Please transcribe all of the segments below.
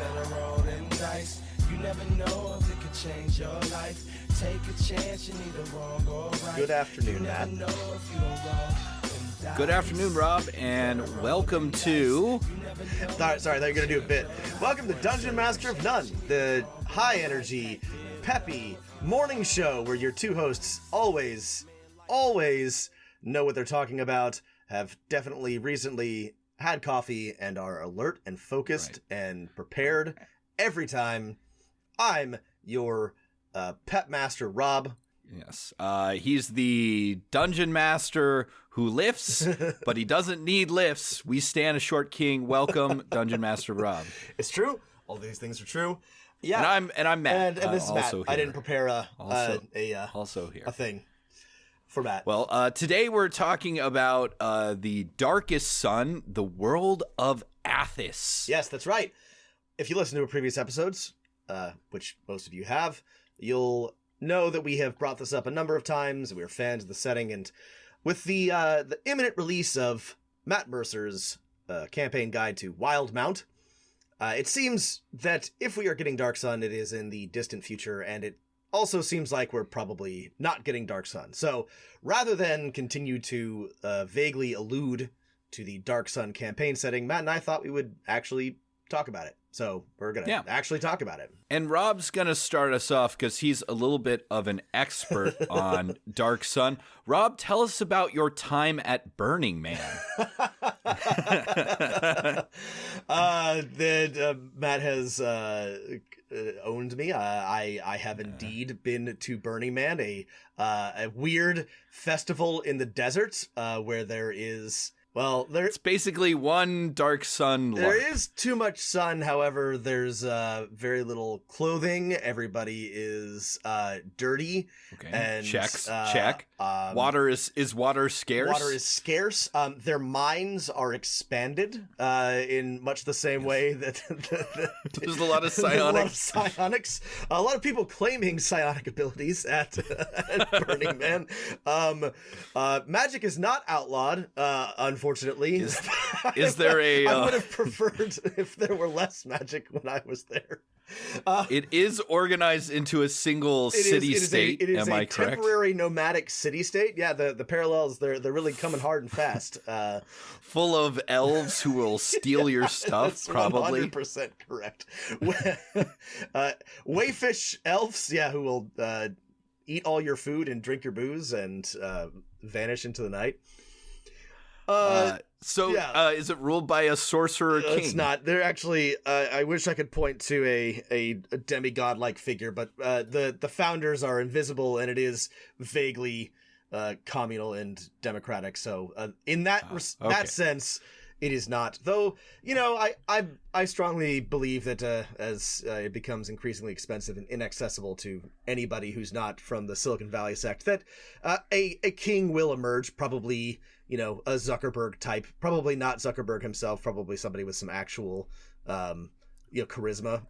better roll them dice. You never know if it could change your life. Take a chance, you need the wrong or right. Good afternoon, Matt. Good afternoon, Rob, and welcome to... Sorry, I thought you were going to do a bit. Welcome to Dungeon Master of None, the high-energy, peppy morning show where your two hosts always know what they're talking about, have definitely recently had coffee, and are alert and focused and prepared every time. I'm your pet master, Rob. Yes, he's the dungeon master who lifts, but he doesn't need lifts. We stand a short king. Welcome, Dungeon Master Rob. It's true. All these things are true. Yeah, and I'm Matt. And this is Matt. Here. I didn't prepare also here a thing for Matt. Well, today we're talking about the Darkest Sun, the world of Athas. Yes, that's right. If you listen to our previous episodes, which most of you have, you'll know that we have brought this up a number of times. We are fans of the setting, and with the imminent release of Matt Mercer's campaign guide to Wildmount, it seems that if we are getting Dark Sun, it is in the distant future, and it also seems like we're probably not getting Dark Sun. So rather than continue to vaguely allude to the Dark Sun campaign setting, Matt and I thought we would actually talk about it. So we're going to actually talk about it. And Rob's going to start us off because he's a little bit of an expert on Dark Sun. Rob, tell us about your time at Burning Man. Matt has owned me. I have indeed been to Burning Man, a weird festival in the desert where there is... Well, it's basically one Dark Sun LARP. There is too much sun, however, there's very little clothing. Everybody is dirty. Okay, and, check. Water is water scarce? Water is scarce. Their minds are expanded in much the same way that... There's a lot of psionics. A lot of people claiming psionic abilities at Burning Man. Magic is not outlawed, unfortunately. Is there a... I would have preferred if there were less magic when I was there. It is organized into a single city-state, am I correct? Temporary nomadic city-state. Yeah, the parallels, they're really coming hard and fast. Full of elves who will steal your stuff, that's probably. 100% correct. Wayfish elves, who will eat all your food and drink your booze and vanish into the night. Is it ruled by a sorcerer king? It's not. They're actually, I wish I could point to a demigod-like figure, but the founders are invisible, and it is vaguely communal and democratic. So in that sense, it is not. Though, I strongly believe that as it becomes increasingly expensive and inaccessible to anybody who's not from the Silicon Valley sect, that a king will emerge, probably... a Zuckerberg type, probably not Zuckerberg himself, probably somebody with some actual, charisma.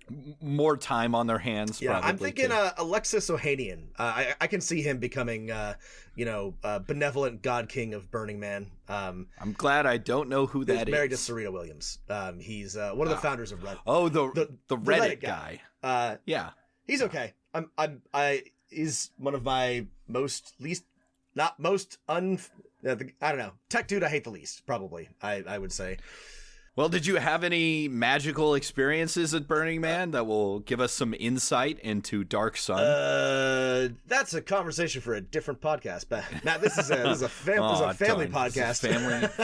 More time on their hands, probably. I'm thinking Alexis Ohanian. I can see him becoming, benevolent god king of Burning Man. I'm glad I don't know who that is. Married to Serena Williams. He's one of the founders of Reddit. Oh, the Reddit guy. Yeah. He's okay. He's one of my I don't know. Tech dude I hate the least, probably, I would say. Well, did you have any magical experiences at Burning Man that will give us some insight into Dark Sun? That's a conversation for a different podcast. But Matt, this is a family podcast.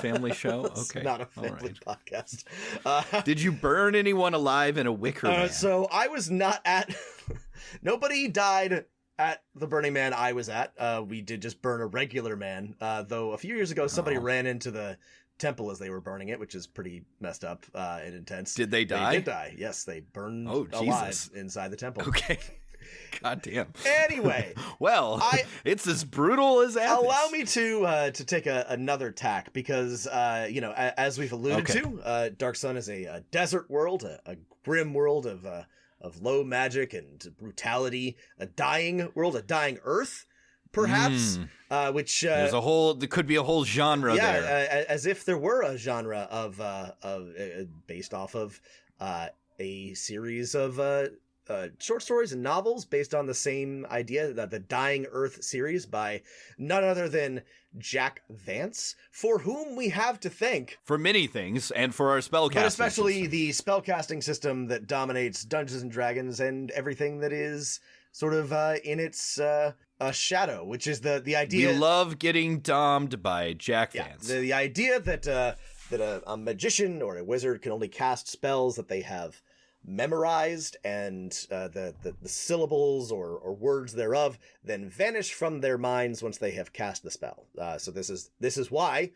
Family show? It's okay. not a family podcast. Did you burn anyone alive in a wicker man? So I was not at... Nobody died at the Burning Man I was at. We did just burn a regular man, though a few years ago somebody ran into the temple as they were burning it, which is pretty messed up and intense. Did they die? They did die. Yes, they burned alive inside the temple. Okay. God damn. Anyway. Well, it's as brutal as Athas. Allow me to take another tack because, as we've alluded to, Dark Sun is a desert world, a grim world of low magic and brutality, a dying world, a dying earth, perhaps, which... there could be a whole genre there. Yeah, as if there were a genre of based off of a series of short stories and novels based on the same idea, the Dying Earth series by none other than Jack Vance, for whom we have to thank for many things, and for our spellcasting but especially system. the spellcasting system that dominates Dungeons and Dragons and everything that is sort of in its shadow, which is the idea. We love getting domed by Jack Vance. The idea that a magician or a wizard can only cast spells that they have memorized, and the syllables or words thereof then vanish from their minds once they have cast the spell. So this is why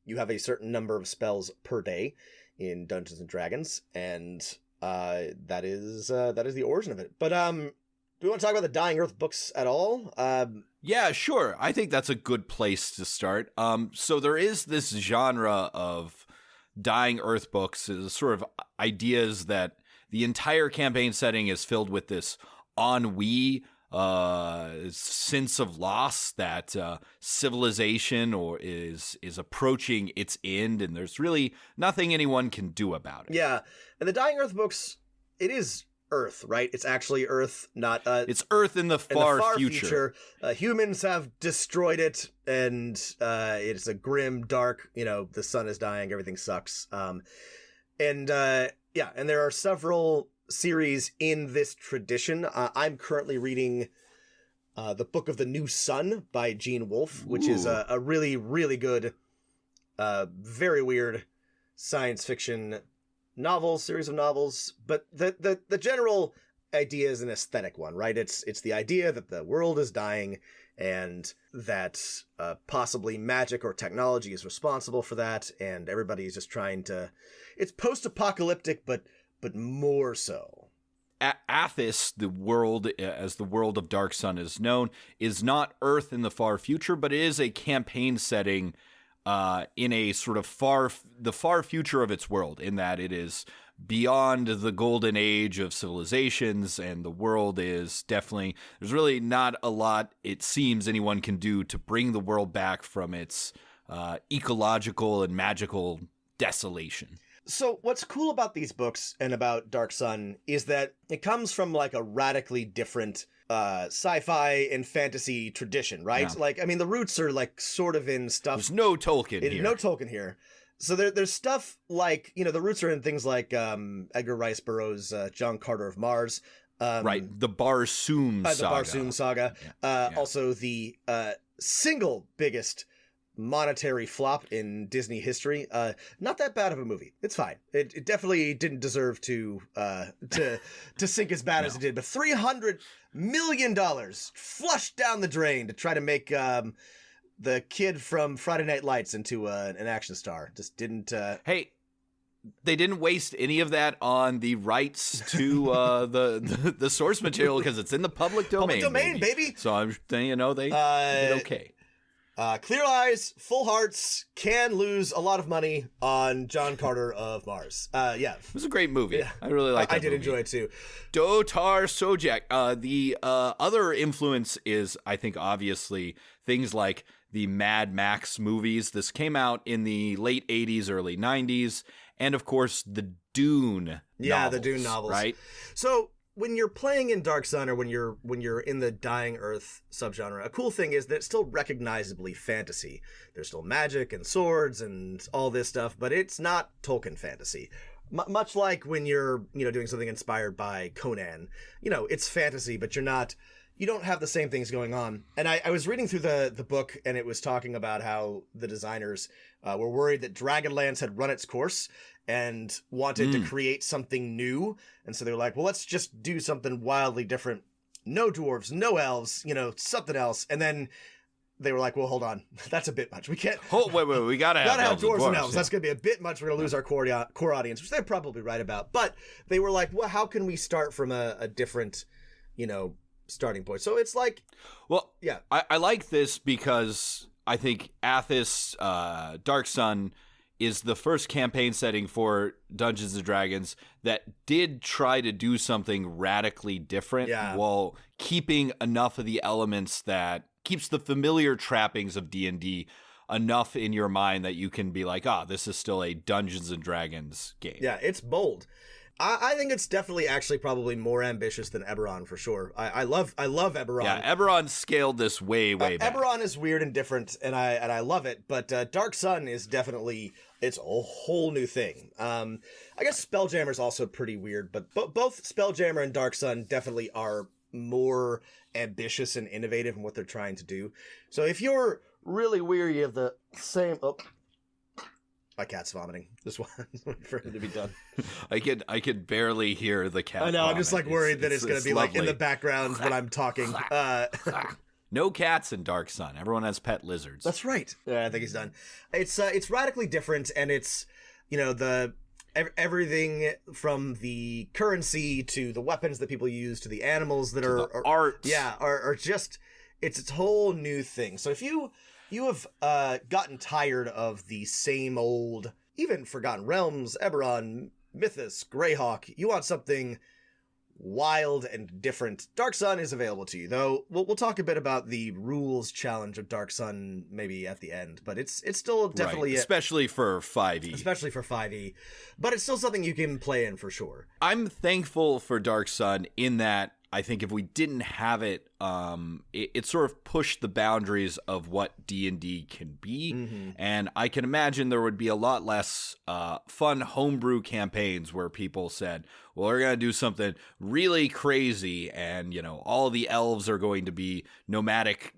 you have a certain number of spells per day in Dungeons and Dragons, and that is the origin of it. But do we want to talk about the Dying Earth books at all? Yeah, sure. I think that's a good place to start. So there is this genre of Dying Earth books, is sort of ideas that the entire campaign setting is filled with this ennui, sense of loss that civilization is approaching its end, and there's really nothing anyone can do about it. Yeah, and the Dying Earth books, it is Earth, right? It's actually Earth, not it's Earth in the far future. Humans have destroyed it, and it's a grim, dark. The sun is dying, everything sucks. And there are several series in this tradition. I'm currently reading the Book of the New Sun by Gene Wolfe, which is a really, really good, very weird science fiction series of novels. But the general idea is an aesthetic one, right? It's the idea that the world is dying, and that possibly magic or technology is responsible for that, and everybody's just trying to... It's post-apocalyptic, but more so. Athas, the world, as the world of Dark Sun is known, is not Earth in the far future, but it is a campaign setting in a sort of the far future of its world, in that it is beyond the golden age of civilizations, and the world is definitely, there's really not a lot, it seems, anyone can do to bring the world back from its ecological and magical desolation. So what's cool about these books and about Dark Sun is that it comes from like a radically different sci-fi and fantasy tradition, right? Yeah. Like, I mean, the roots are like sort of in stuff. There's no Tolkien here. No Tolkien here. So there's stuff like, the roots are in things like Edgar Rice Burroughs' John Carter of Mars. Right, the Barsoom Saga. The Barsoom Saga. Also the single biggest monetary flop in Disney history. Not that bad of a movie. It's fine. It definitely didn't deserve to sink as bad as it did. But $300 million flushed down the drain to try to make the kid from Friday Night Lights into an action star. Just didn't... Hey, they didn't waste any of that on the rights to the source material, because it's in the public domain. Public domain, baby. So I'm, they did okay. Clear eyes, full hearts, can lose a lot of money on John Carter of Mars. Yeah. It was a great movie. Yeah. I really liked it. I did enjoy it too. Dotar Sojak. The other influence is, I think, obviously things like the Mad Max movies. This came out in the late 80s, early 90s. And of course, the Dune novels, the Dune novels. Right? So when you're playing in Dark Sun, or when you're in the Dying Earth subgenre, a cool thing is that it's still recognizably fantasy. There's still magic and swords and all this stuff, but it's not Tolkien fantasy. Much like when you're doing something inspired by Conan, it's fantasy, but you don't have the same things going on. And I was reading through the book, and it was talking about how the designers were worried that Dragonlance had run its course and wanted to create something new. And so they were like, well, let's just do something wildly different. No dwarves, no elves, something else. And then they were like, well, hold on. That's a bit much. We can't... Wait, we gotta have dwarves and elves. Yeah. That's going to be a bit much. We're going to lose our core audience, which they're probably right about. But they were like, well, how can we start from a different, starting point? So it's like... Well, yeah. I like this because I think Athas, Dark Sun, is the first campaign setting for Dungeons & Dragons that did try to do something radically different while keeping enough of the elements that keeps the familiar trappings of D&D enough in your mind that you can be like, this is still a Dungeons & Dragons game. Yeah, it's bold. I think it's definitely actually probably more ambitious than Eberron for sure. I love Eberron. Yeah, Eberron scaled this way back. Eberron is weird and different, and I love it. But Dark Sun is definitely, it's a whole new thing. I guess Spelljammer's also pretty weird, but both Spelljammer and Dark Sun definitely are more ambitious and innovative in what they're trying to do. So if you're really weary of the same... Oh, my cat's vomiting. Just waiting for him to be done. I could barely hear the cat. I know. vomit. I'm just like worried that it's going to be lovely. like in the background when I'm talking. No cats in Dark Sun. Everyone has pet lizards. That's right. Yeah, I think he's done. It's radically different, and it's, you know, everything from the currency to the weapons that people use to the animals that are art. Yeah, are just, it's a whole new thing. So if you have gotten tired of the same old, even Forgotten Realms, Eberron, Mythos, Greyhawk, you want something wild and different, Dark Sun is available to you. Though we'll talk a bit about the rules challenge of Dark Sun maybe at the end, but it's still definitely right. Especially for 5e. Especially for 5e, but it's still something you can play in for sure. I'm thankful for Dark Sun in that I think if we didn't have it, it sort of pushed the boundaries of what D&D can be. Mm-hmm. And I can imagine there would be a lot less fun homebrew campaigns where people said, well, we're going to do something really crazy. And, you know, all the elves are going to be nomadic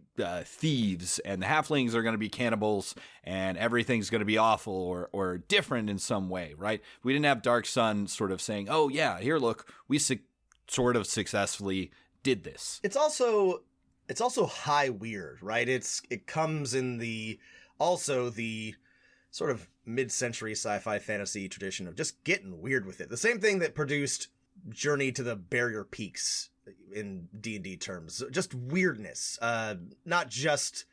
thieves and the halflings are going to be cannibals and everything's going to be awful or different in some way, right? We didn't have Dark Sun sort of saying, oh, yeah, here, look, we sort of successfully did this. It's also high weird, right? It comes in the sort of mid-century sci-fi fantasy tradition of just getting weird with it. The same thing that produced Journey to the Barrier Peaks in D&D terms. Just weirdness. Not just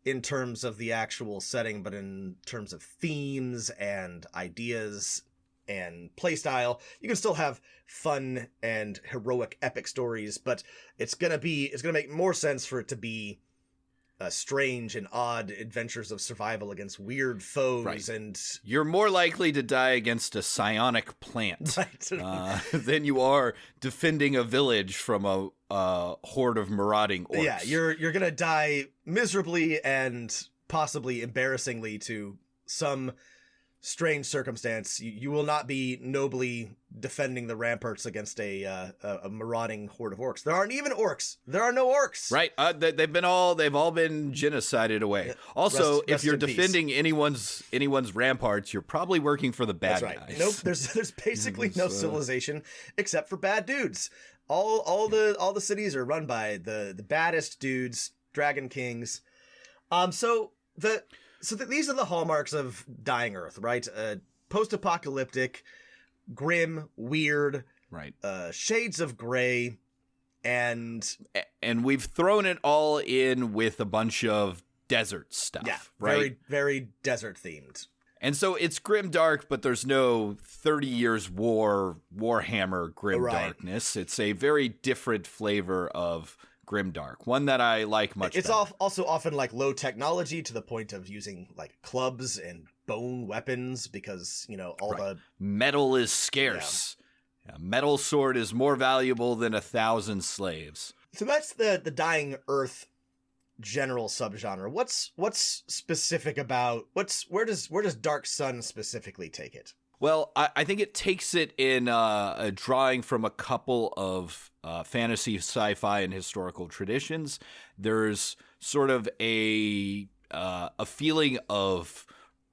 in terms of the actual setting, but in terms of themes and ideas and playstyle. You can still have fun and heroic epic stories, but it's gonna make more sense for it to be strange and odd adventures of survival against weird foes. Right. And you're more likely to die against a psionic plant than you are defending a village from a horde of marauding orcs. Yeah, you're gonna die miserably and possibly embarrassingly to some strange circumstance. You will not be nobly defending the ramparts against a marauding horde of orcs. There aren't even orcs. There are no orcs. Right. They've all been genocided away. Also, if you're defending anyone's ramparts, you're probably working for the bad guys. Nope. There's basically no civilization except for bad dudes. All the cities are run by the baddest dudes, dragon kings. So these are the hallmarks of Dying Earth, right? Post-apocalyptic, grim, weird, right? Shades of gray, and we've thrown it all in with a bunch of desert stuff. Yeah, right? Very, very desert themed. And so it's grim dark, but there's no 30 Years Warhammer grim darkness. It's a very different flavor of grimdark, one that I like much better. It's also often like low technology to the point of using like clubs and bone weapons because, you know, all the metal is scarce. Yeah. A metal sword is more valuable than 1,000 slaves. So that's the Dying Earth general subgenre. What's specific about where does Dark Sun specifically take it? Well, I think it takes it in a drawing from a couple of fantasy, sci-fi, and historical traditions. There's sort of a feeling of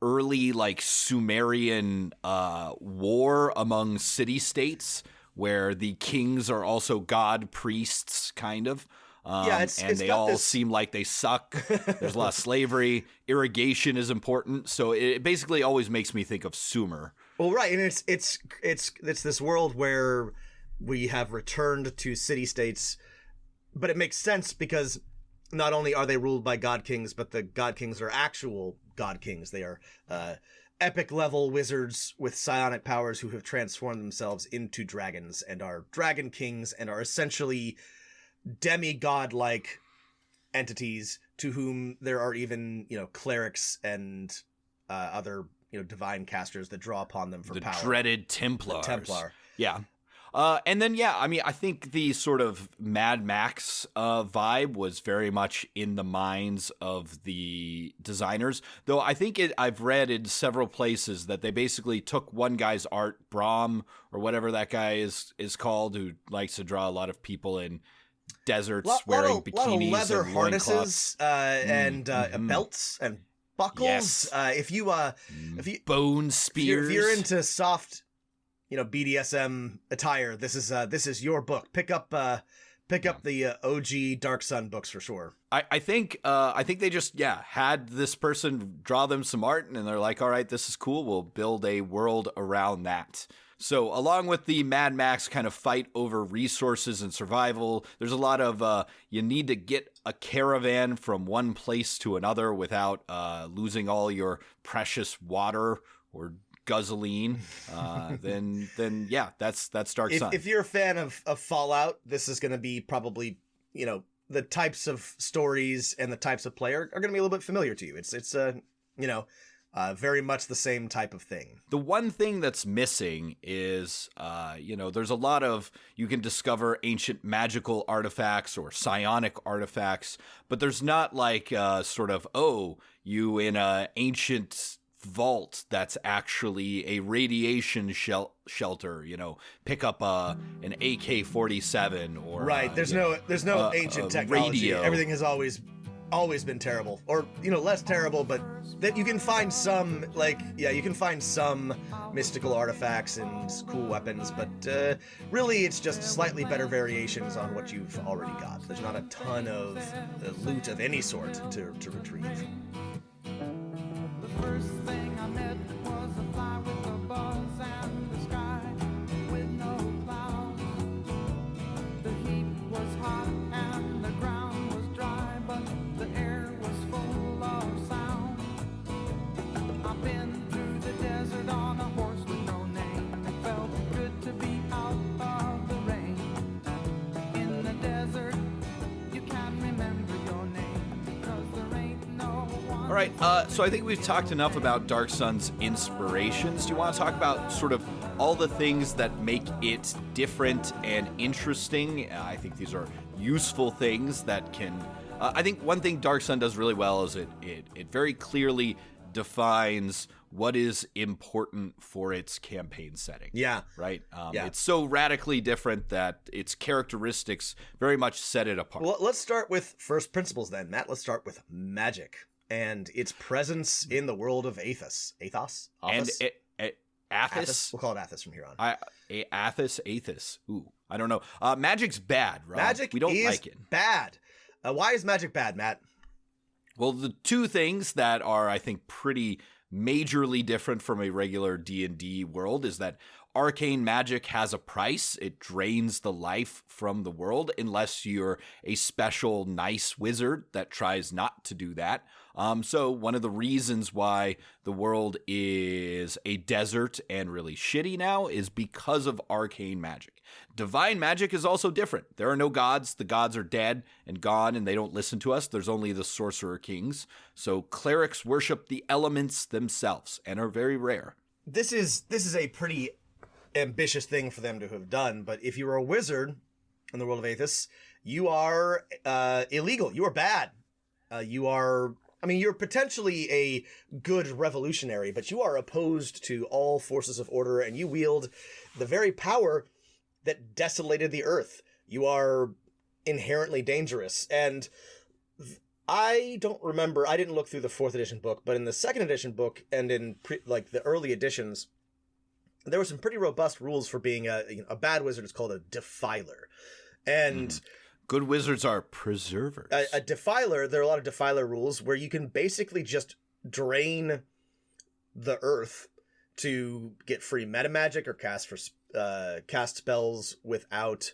early, like, Sumerian war among city-states, where the kings are also god priests, kind of. And they all seem like they suck. There's a lot of slavery. Irrigation is important. So it basically always makes me think of Sumer. Well, right, and it's this world where we have returned to city-states, but it makes sense because not only are they ruled by god kings, but the god kings are actual god kings. They are epic-level wizards with psionic powers who have transformed themselves into dragons and are dragon kings and are essentially demigod-like entities to whom there are even, you know, clerics and other, you know, divine casters that draw upon them for power. The dreaded Templars. The Templar. Yeah. And then, yeah, I mean, I think the sort of Mad Max vibe was very much in the minds of the designers. Though I think I've read in several places that they basically took one guy's art, Brahm, or whatever that guy is called, who likes to draw a lot of people in deserts wearing bikinis lot of leather and harnesses and belts and buckles. Yes. If you bone spears. if you're into soft, BDSM attire, this is your book. Pick up the OG Dark Sun books for sure. I think they just had this person draw them some art, and they're like, all right, this is cool. We'll build a world around that. So along with the Mad Max kind of fight over resources and survival, there's a lot of you need to get a caravan from one place to another without losing all your precious water or guzzling. Then that's Dark Sun. If you're a fan of Fallout, this is going to be probably the types of stories and the types of play are going to be a little bit familiar to you. It's very much the same type of thing. The one thing that's missing is, there's a lot of, you can discover ancient magical artifacts or psionic artifacts, but there's not like you in an ancient vault that's actually a radiation shelter, pick up an AK-47 or right. There's no ancient technology. Radio. Everything has always been terrible, or less terrible, but that you can find some mystical artifacts and cool weapons, but really it's just slightly better variations on what you've already got. There's not a ton of loot of any sort to retrieve. The first thing I met was a fly with a buzz and the sky with no clouds. The heat was hot and the ground was dry, but the air was full of sound. I've been through the desert on a horse with no name. It felt good to be out of the rain. In the desert, you can't remember your name because there ain't no one. All right, so I think we've talked enough about Dark Sun's inspirations. Do you want to talk about sort of all the things that make it different and interesting? I think these are useful things that can... I think one thing Dark Sun does really well is it very clearly defines what is important for its campaign setting. Yeah. Right? Yeah. It's so radically different that its characteristics very much set it apart. Well, let's start with first principles then, Matt. Let's start with magic and its presence in the world of Athas. Athos? And Athas? Athas? We'll call it Athas from here on. Athas. Ooh, I don't know. Magic's bad, Rob. Magic we don't is like it. bad. Why is magic bad, Matt? Well, the two things that are, I think, pretty majorly different from a regular D&D world is that arcane magic has a price. It drains the life from the world unless you're a special nice wizard that tries not to do that. So one of the reasons why the world is a desert and really shitty now is because of arcane magic. Divine magic is also different. There are no gods. The gods are dead and gone, and they don't listen to us. There's only the sorcerer kings. So clerics worship the elements themselves and are very rare. This is a pretty ambitious thing for them to have done, but if you are a wizard in the world of Athas, you are illegal. You are bad. You're potentially a good revolutionary, but you are opposed to all forces of order, and you wield the very power that desolated the earth. You are inherently dangerous, and I don't remember, I didn't look through the 4th edition book, but in the 2nd edition book, and in the early editions, there were some pretty robust rules for being a bad wizard. It's called a defiler. And good wizards are preservers. A defiler, there are a lot of defiler rules where you can basically just drain the earth to get free meta magic or cast spells without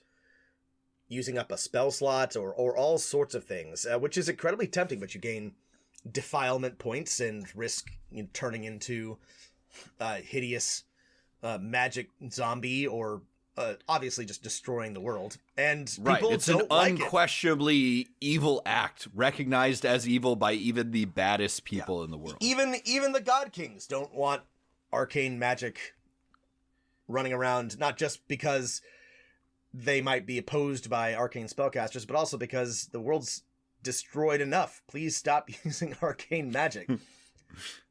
using up a spell slot or all sorts of things, which is incredibly tempting, but you gain defilement points and risk turning into hideous magic zombie or obviously just destroying the world. And people it's don't an like unquestionably evil act, recognized as evil by even the baddest people in the world. Even the God Kings don't want arcane magic running around, not just because they might be opposed by arcane spellcasters, but also because the world's destroyed enough. Please stop using arcane magic.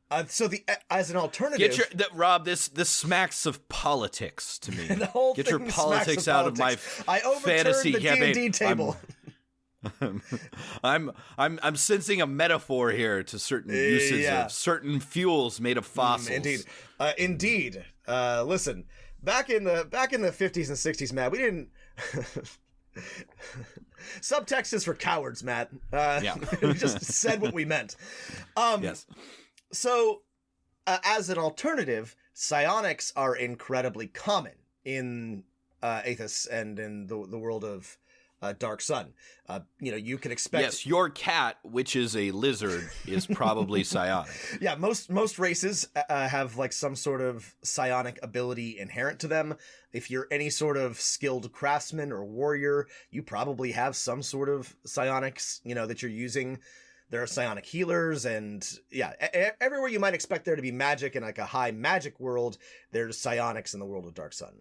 As an alternative, Rob, this smacks of politics to me. The whole Get your thing politics smacks out of of my politics. I overturned fantasy the campaign. D&D table. I'm sensing a metaphor here to certain uses of certain fuels made of fossils. Indeed. Listen, back in the 50s and 60s, Matt, we didn't. Subtext is for cowards, Matt. We just said what we meant. Yes. So, as an alternative, psionics are incredibly common in Athas and in the world of Dark Sun. You can expect... Yes, your cat, which is a lizard, is probably psionic. Yeah, most races have like some sort of psionic ability inherent to them. If you're any sort of skilled craftsman or warrior, you probably have some sort of psionics, that you're using. There are psionic healers, and everywhere you might expect there to be magic in like a high magic world, there's psionics in the world of Dark Sun.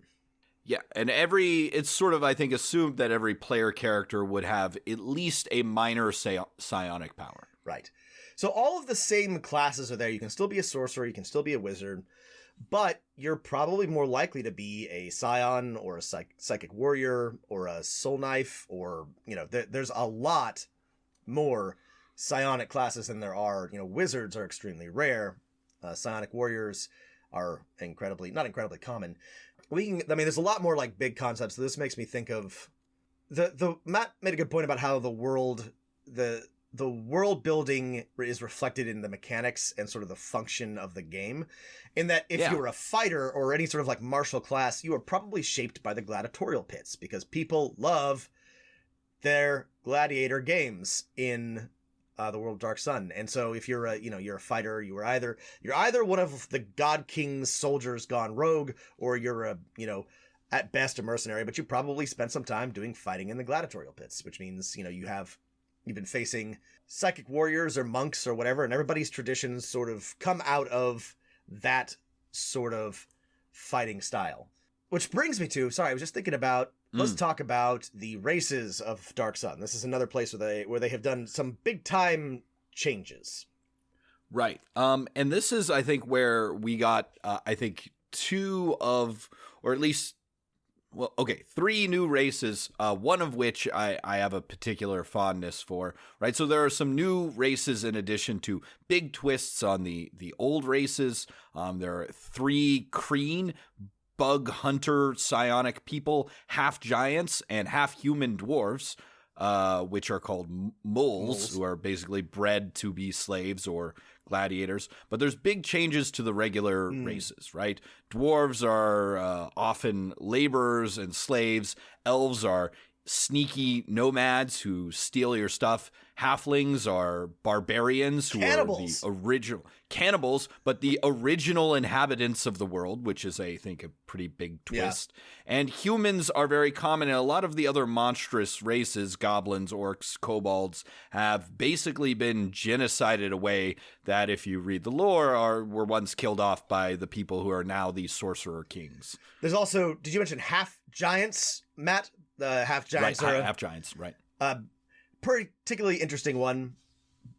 Yeah, and it's sort of, I think, assumed that every player character would have at least a minor psionic power. Right. So all of the same classes are there. You can still be a sorcerer, you can still be a wizard, but you're probably more likely to be a scion or a psychic warrior or a soul knife, or, there's a lot more psionic classes than there are. Wizards are extremely rare. Psionic warriors are not incredibly common. There's a lot more like big concepts. So this makes me think of Matt made a good point about how the world building is reflected in the mechanics and sort of the function of the game. In that if you're a fighter or any sort of like martial class, you are probably shaped by the gladiatorial pits, because people love their gladiator games in the world of Dark Sun. And so if you're a fighter, you're either one of the God King's soldiers gone rogue, or you're at best a mercenary, but you probably spent some time doing fighting in the gladiatorial pits, which means, you've been facing psychic warriors or monks or whatever, and everybody's traditions sort of come out of that sort of fighting style. Which brings me to, I was just thinking about, let's talk about the races of Dark Sun. This is another place where they have done some big time changes. Right. And this is, I think, where we got, three new races, one of which I have a particular fondness for, right? So there are some new races in addition to big twists on the old races. There are 3 Kreen, bug hunter psionic people, half giants and half human dwarves, which are called moles, who are basically bred to be slaves or gladiators. But there's big changes to the regular races, right? Dwarves are often laborers and slaves. Elves are sneaky nomads who steal your stuff. Halflings are barbarians who are the original cannibals, but the original inhabitants of the world, which is, I think, a pretty big twist. Yeah. And humans are very common, and a lot of the other monstrous races, goblins, orcs, kobolds, have basically been genocided away, that if you read the lore, were once killed off by the people who are now the sorcerer kings. There's also, did you mention half giants, Matt? The half giants are half giants, right? Particularly interesting one.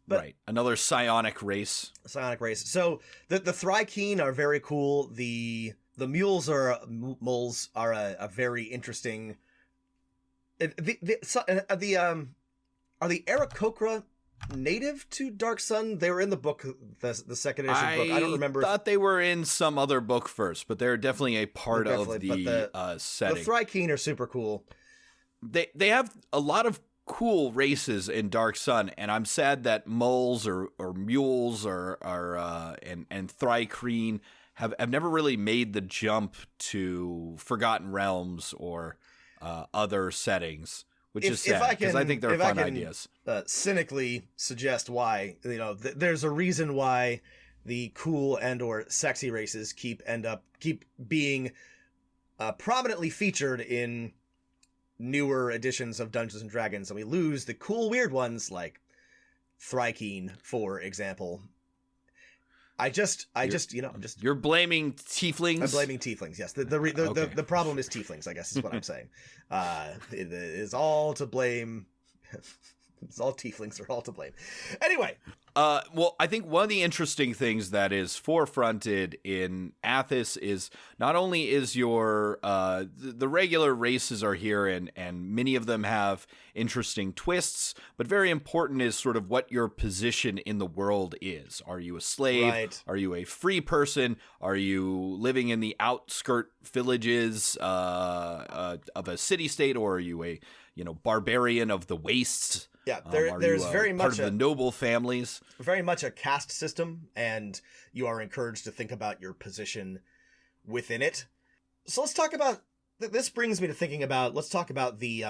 But right, another psionic race. So the Thrykeen are very cool. The moles are a very interesting. Are the Aarakocra native to Dark Sun? They were in the book, the second edition book. I don't remember. I thought they were in some other book first, but they're definitely a part of the setting. The Thrykeen are super cool. They have a lot of cool races in Dark Sun, and I'm sad that moles or mules and Thrykeen have never really made the jump to Forgotten Realms or other settings, which is sad, because I think they're fun ideas. Cynically suggest why, there's a reason why the cool and or sexy races keep being prominently featured in newer editions of Dungeons and Dragons, and we lose the cool weird ones like Thrykeen, for example. I'm just, You're blaming tieflings? I'm blaming tieflings. Yes. The problem is tieflings, I guess is what I'm saying. It is all to blame. It's all tieflings are all to blame. Anyway. Well, I think one of the interesting things that is forefronted in Athas is not only is your the regular races are here and many of them have interesting twists, but very important is sort of what your position in the world is. Are you a slave? Right. Are you a free person? Are you living in the outskirt villages of a city-state, or are you a barbarian of the wastes? Yeah, there's very much part of the noble families. Very much a caste system, and you are encouraged to think about your position within it. So let's talk about. This brings me to thinking about. Let's talk about the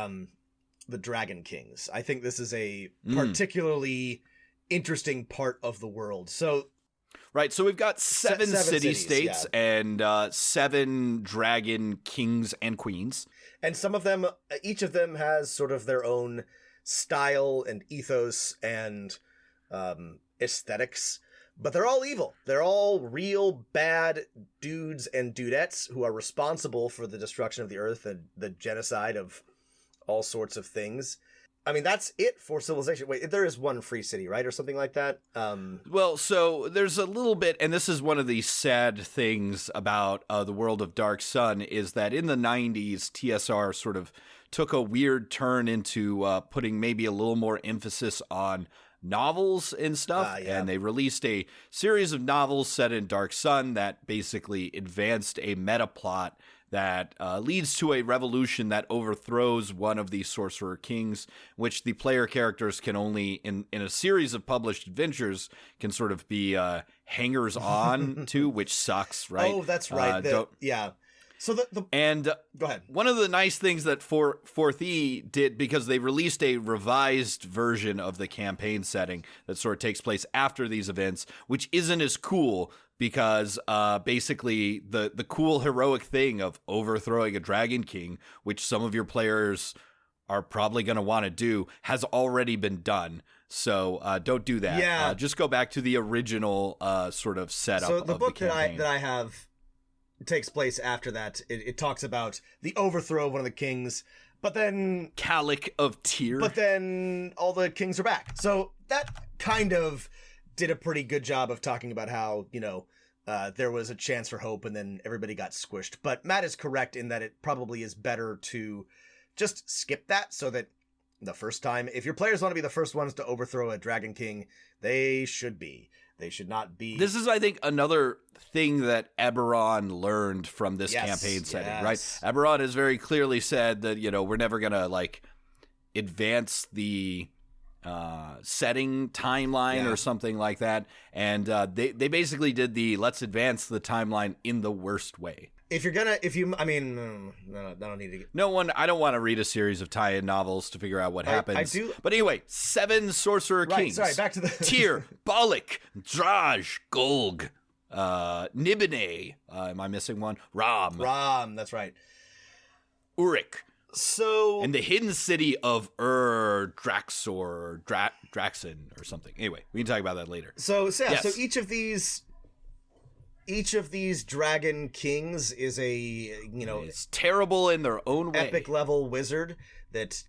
Dragon Kings. I think this is a particularly interesting part of the world. So. Right, so we've got seven city-states yeah. and 7 dragon kings and queens. And some of them, each of them has sort of their own style and ethos and aesthetics, but they're all evil. They're all real bad dudes and dudettes who are responsible for the destruction of the earth and the genocide of all sorts of things. I mean, that's it for civilization. Wait, there is one free city, right? Or something like that? Well, so there's a little bit, and this is one of the sad things about the world of Dark Sun, is that in the 90s, TSR sort of took a weird turn into putting maybe a little more emphasis on novels and stuff. Yeah. And they released a series of novels set in Dark Sun that basically advanced a meta plot that leads to a revolution that overthrows one of the Sorcerer Kings, which the player characters can only, in a series of published adventures, can sort of be hangers-on to, which sucks, right? Oh, that's right. Yeah. So and go ahead. One of the nice things that 4th did, because they released a revised version of the campaign setting that sort of takes place after these events, which isn't as cool, because basically the cool heroic thing of overthrowing a Dragon King, which some of your players are probably going to want to do, has already been done. So don't do that. Yeah. Just go back to the original sort of setup. So the of book the campaign. that I have takes place after that. It talks about the overthrow of one of the kings, but then Calic of Tyr. But then all the kings are back. So that kind of did a pretty good job of talking about how, there was a chance for hope and then everybody got squished. But Matt is correct in that it probably is better to just skip that, so that the first time, if your players want to be the first ones to overthrow a Dragon King, they should be. They should not be. This is, I think, another thing that Eberron learned from this campaign setting, right? Eberron has very clearly said that, we're never going to, advance the setting timeline or something like that. And they basically did let's advance the timeline in the worst way. No, I don't need to get... I don't want to read a series of tie-in novels to figure out what happens. I do. But anyway, 7 Sorcerer Kings. Sorry, back to the... Tyr, Balak, Draj, Golg, Nibene. Am I missing one? Ram, that's right. Urik. So... And the hidden city of Draxor, or Draxon, or something. Anyway, we can talk about that later. So yes. Each of these Dragon Kings is it's terrible in their own way. Epic level wizard that,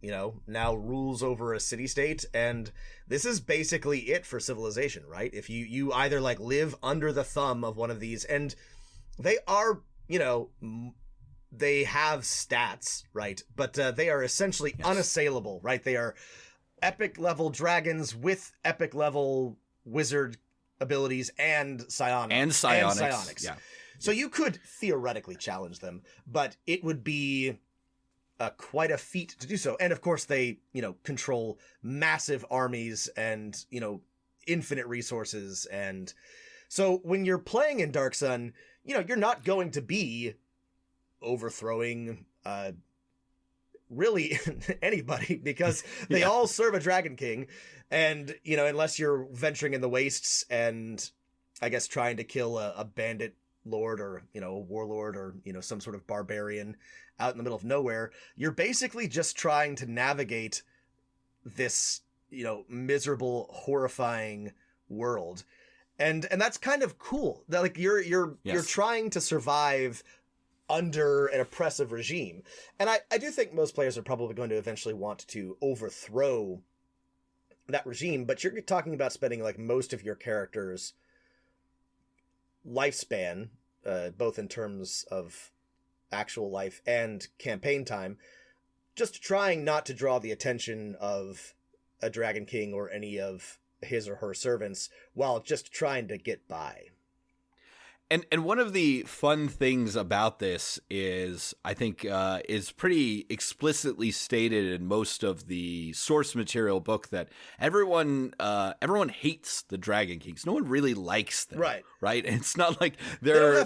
now rules over a city-state, and this is basically it for civilization, right? If you either live under the thumb of one of these, and they are, they have stats, right? But they are essentially unassailable, right? They are epic level dragons with epic level wizard abilities and psionics. Yeah. So you could theoretically challenge them, but it would be quite a feat to do so. And of course they, control massive armies and, infinite resources. And so when you're playing in Dark Sun, you're not going to be overthrowing really anybody, because they all serve a Dragon King. And, unless you're venturing in the wastes and I guess trying to kill a bandit lord or, a warlord or, some sort of barbarian out in the middle of nowhere, you're basically just trying to navigate this, miserable, horrifying world. And that's kind of cool. That, like, you're trying to survive under an oppressive regime. And I do think most players are probably going to eventually want to overthrow that regime, but you're talking about spending like most of your character's lifespan, both in terms of actual life and campaign time, just trying not to draw the attention of a Dragon King or any of his or her servants while just trying to get by. And one of the fun things about this is, I think, is pretty explicitly stated in most of the source material book that everyone hates the Dragon Kings. No one really likes them, right? And it's not like they're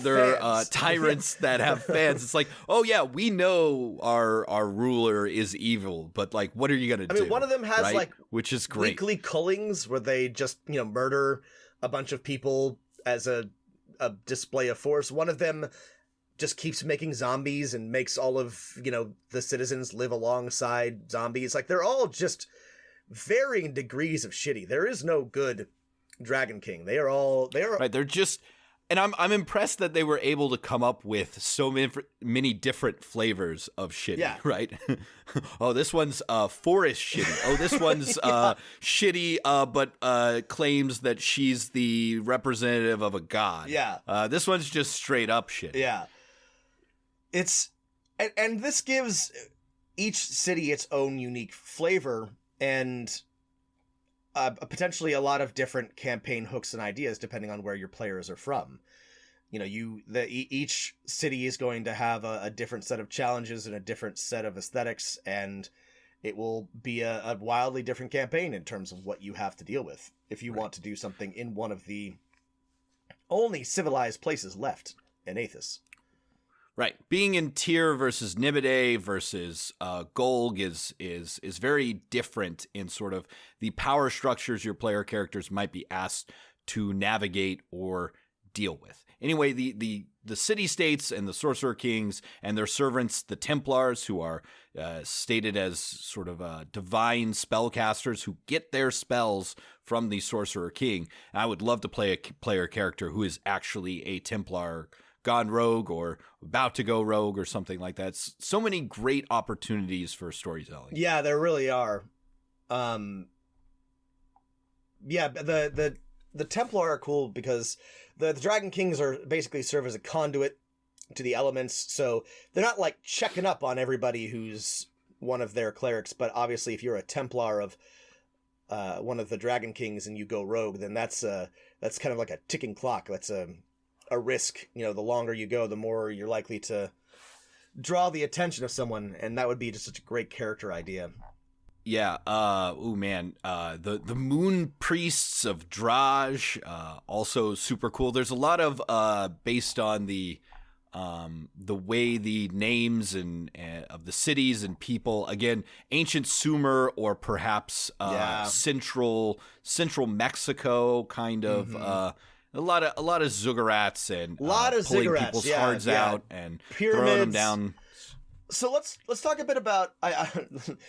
tyrants that have fans. It's like, oh yeah, we know our ruler is evil, but like, what are you gonna do? I mean, one of them has like, which is great, weekly cullings where they just murder a bunch of people as a display of force. One of them just keeps making zombies and makes all of the citizens live alongside zombies. Like, they're all just varying degrees of shitty. There is no good Dragon King. They are right. They're just, and I'm impressed that they were able to come up with so many different flavors of shitty. Yeah. Right. Oh, this one's forest shitty. Oh, this one's shitty, but claims that she's the representative of a god. Yeah. This one's just straight up shitty. Yeah. And this gives each city its own unique flavor and potentially a lot of different campaign hooks and ideas depending on where your players are from. Each city is going to have a different set of challenges and a different set of aesthetics, and it will be a wildly different campaign in terms of what you have to deal with if you want to do something in one of the only civilized places left in Athas. Right. Being in Tyr versus Nibide versus Golg is very different in sort of the power structures your player characters might be asked to navigate or deal with. Anyway, the city-states and the Sorcerer Kings and their servants, the Templars, who are stated as sort of divine spellcasters who get their spells from the Sorcerer King. And I would love to play a player character who is actually a Templar gone rogue or about to go rogue or something like that. So many great opportunities for storytelling. Yeah, there really are. The Templar are cool because the Dragon Kings are basically serve as a conduit to the elements, so they're not like checking up on everybody who's one of their clerics, but obviously if you're a Templar of one of the Dragon Kings and you go rogue, then that's kind of like a ticking clock. That's a risk. The longer you go, the more you're likely to draw the attention of someone, and that would be just such a great character idea. Yeah. Oh man. The Moon Priests of Draj, also super cool. There's a lot of based on the way the names and of the cities and people. Again, ancient Sumer or perhaps central Mexico kind of. Mm-hmm. A lot of Zuggurats and pulling people's hearts out and pyramids. Throwing them down. So let's talk a bit about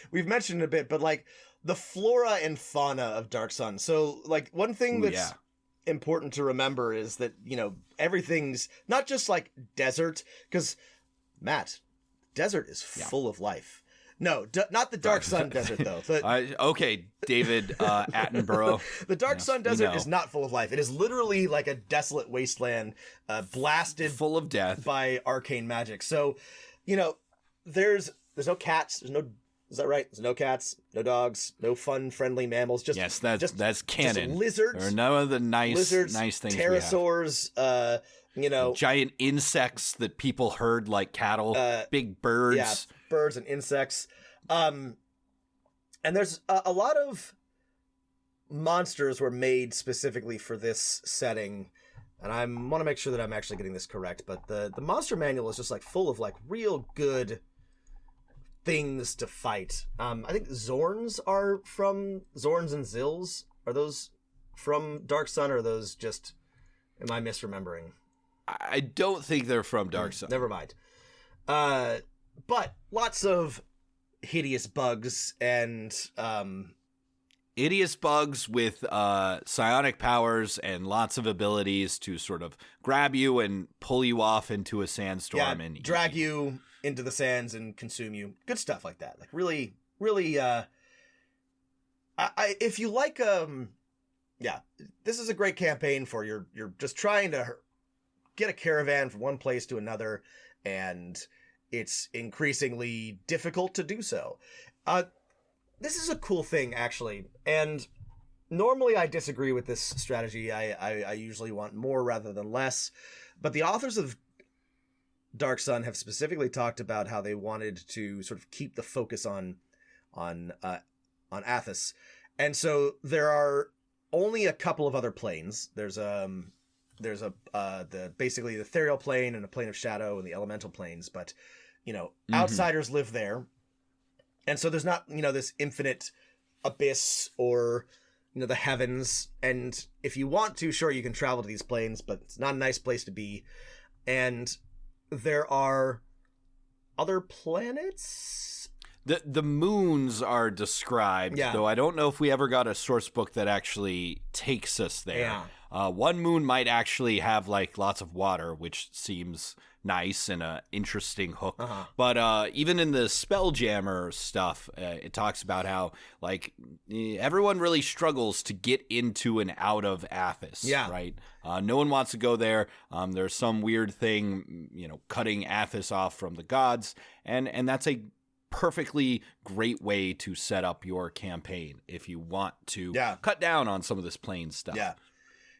we've mentioned it a bit, but like the flora and fauna of Dark Sun. So like one thing that's important to remember is that everything's not just like desert, because Matt, desert is full of life. No, not the Dark Sun Desert, though. Okay, David Attenborough. The Dark Sun Desert is not full of life. It is literally like a desolate wasteland, blasted, full of death by arcane magic. So, there's no cats. Is that right? There's no cats, no dogs, no fun, friendly mammals. That's canon. Just lizards. There are no of the nice things. Pterosaurs. Giant insects that people herd like cattle. Big birds. Yeah, birds and insects. And there's a lot of monsters were made specifically for this setting. And I want to make sure that I'm actually getting this correct. But the monster manual is just like full of like real good things to fight. I think Zorns and Zills. Are those from Dark Sun, or are those just, am I misremembering? I don't think they're from Dark Sun. Never mind. But lots of hideous bugs and hideous bugs with psionic powers and lots of abilities to sort of grab you and pull you off into a sandstorm and drag you into the sands and consume you. Good stuff like that. Like really, really. If you like, this is a great campaign for you're just trying to get a caravan from one place to another, and it's increasingly difficult to do so. This is a cool thing, actually, and normally I disagree with this strategy. I usually want more rather than less, but the authors of Dark Sun have specifically talked about how they wanted to sort of keep the focus on Athas, and so there are only a couple of other planes. There's basically the ethereal plane and a plane of shadow and the elemental planes, but outsiders live there. And so there's not, this infinite abyss or, the heavens. And if you want to, sure, you can travel to these planes, but it's not a nice place to be. And there are other planets. The moons are described, though I don't know if we ever got a source book that actually takes us there. Yeah. One moon might actually have like lots of water, which seems nice and a interesting hook. Uh-huh. But even in the Spelljammer stuff, it talks about how like everyone really struggles to get into and out of Athas. Yeah. Right. No one wants to go there. There's some weird thing, cutting Athas off from the gods, and that's a perfectly great way to set up your campaign if you want to cut down on some of this plain stuff. Yeah.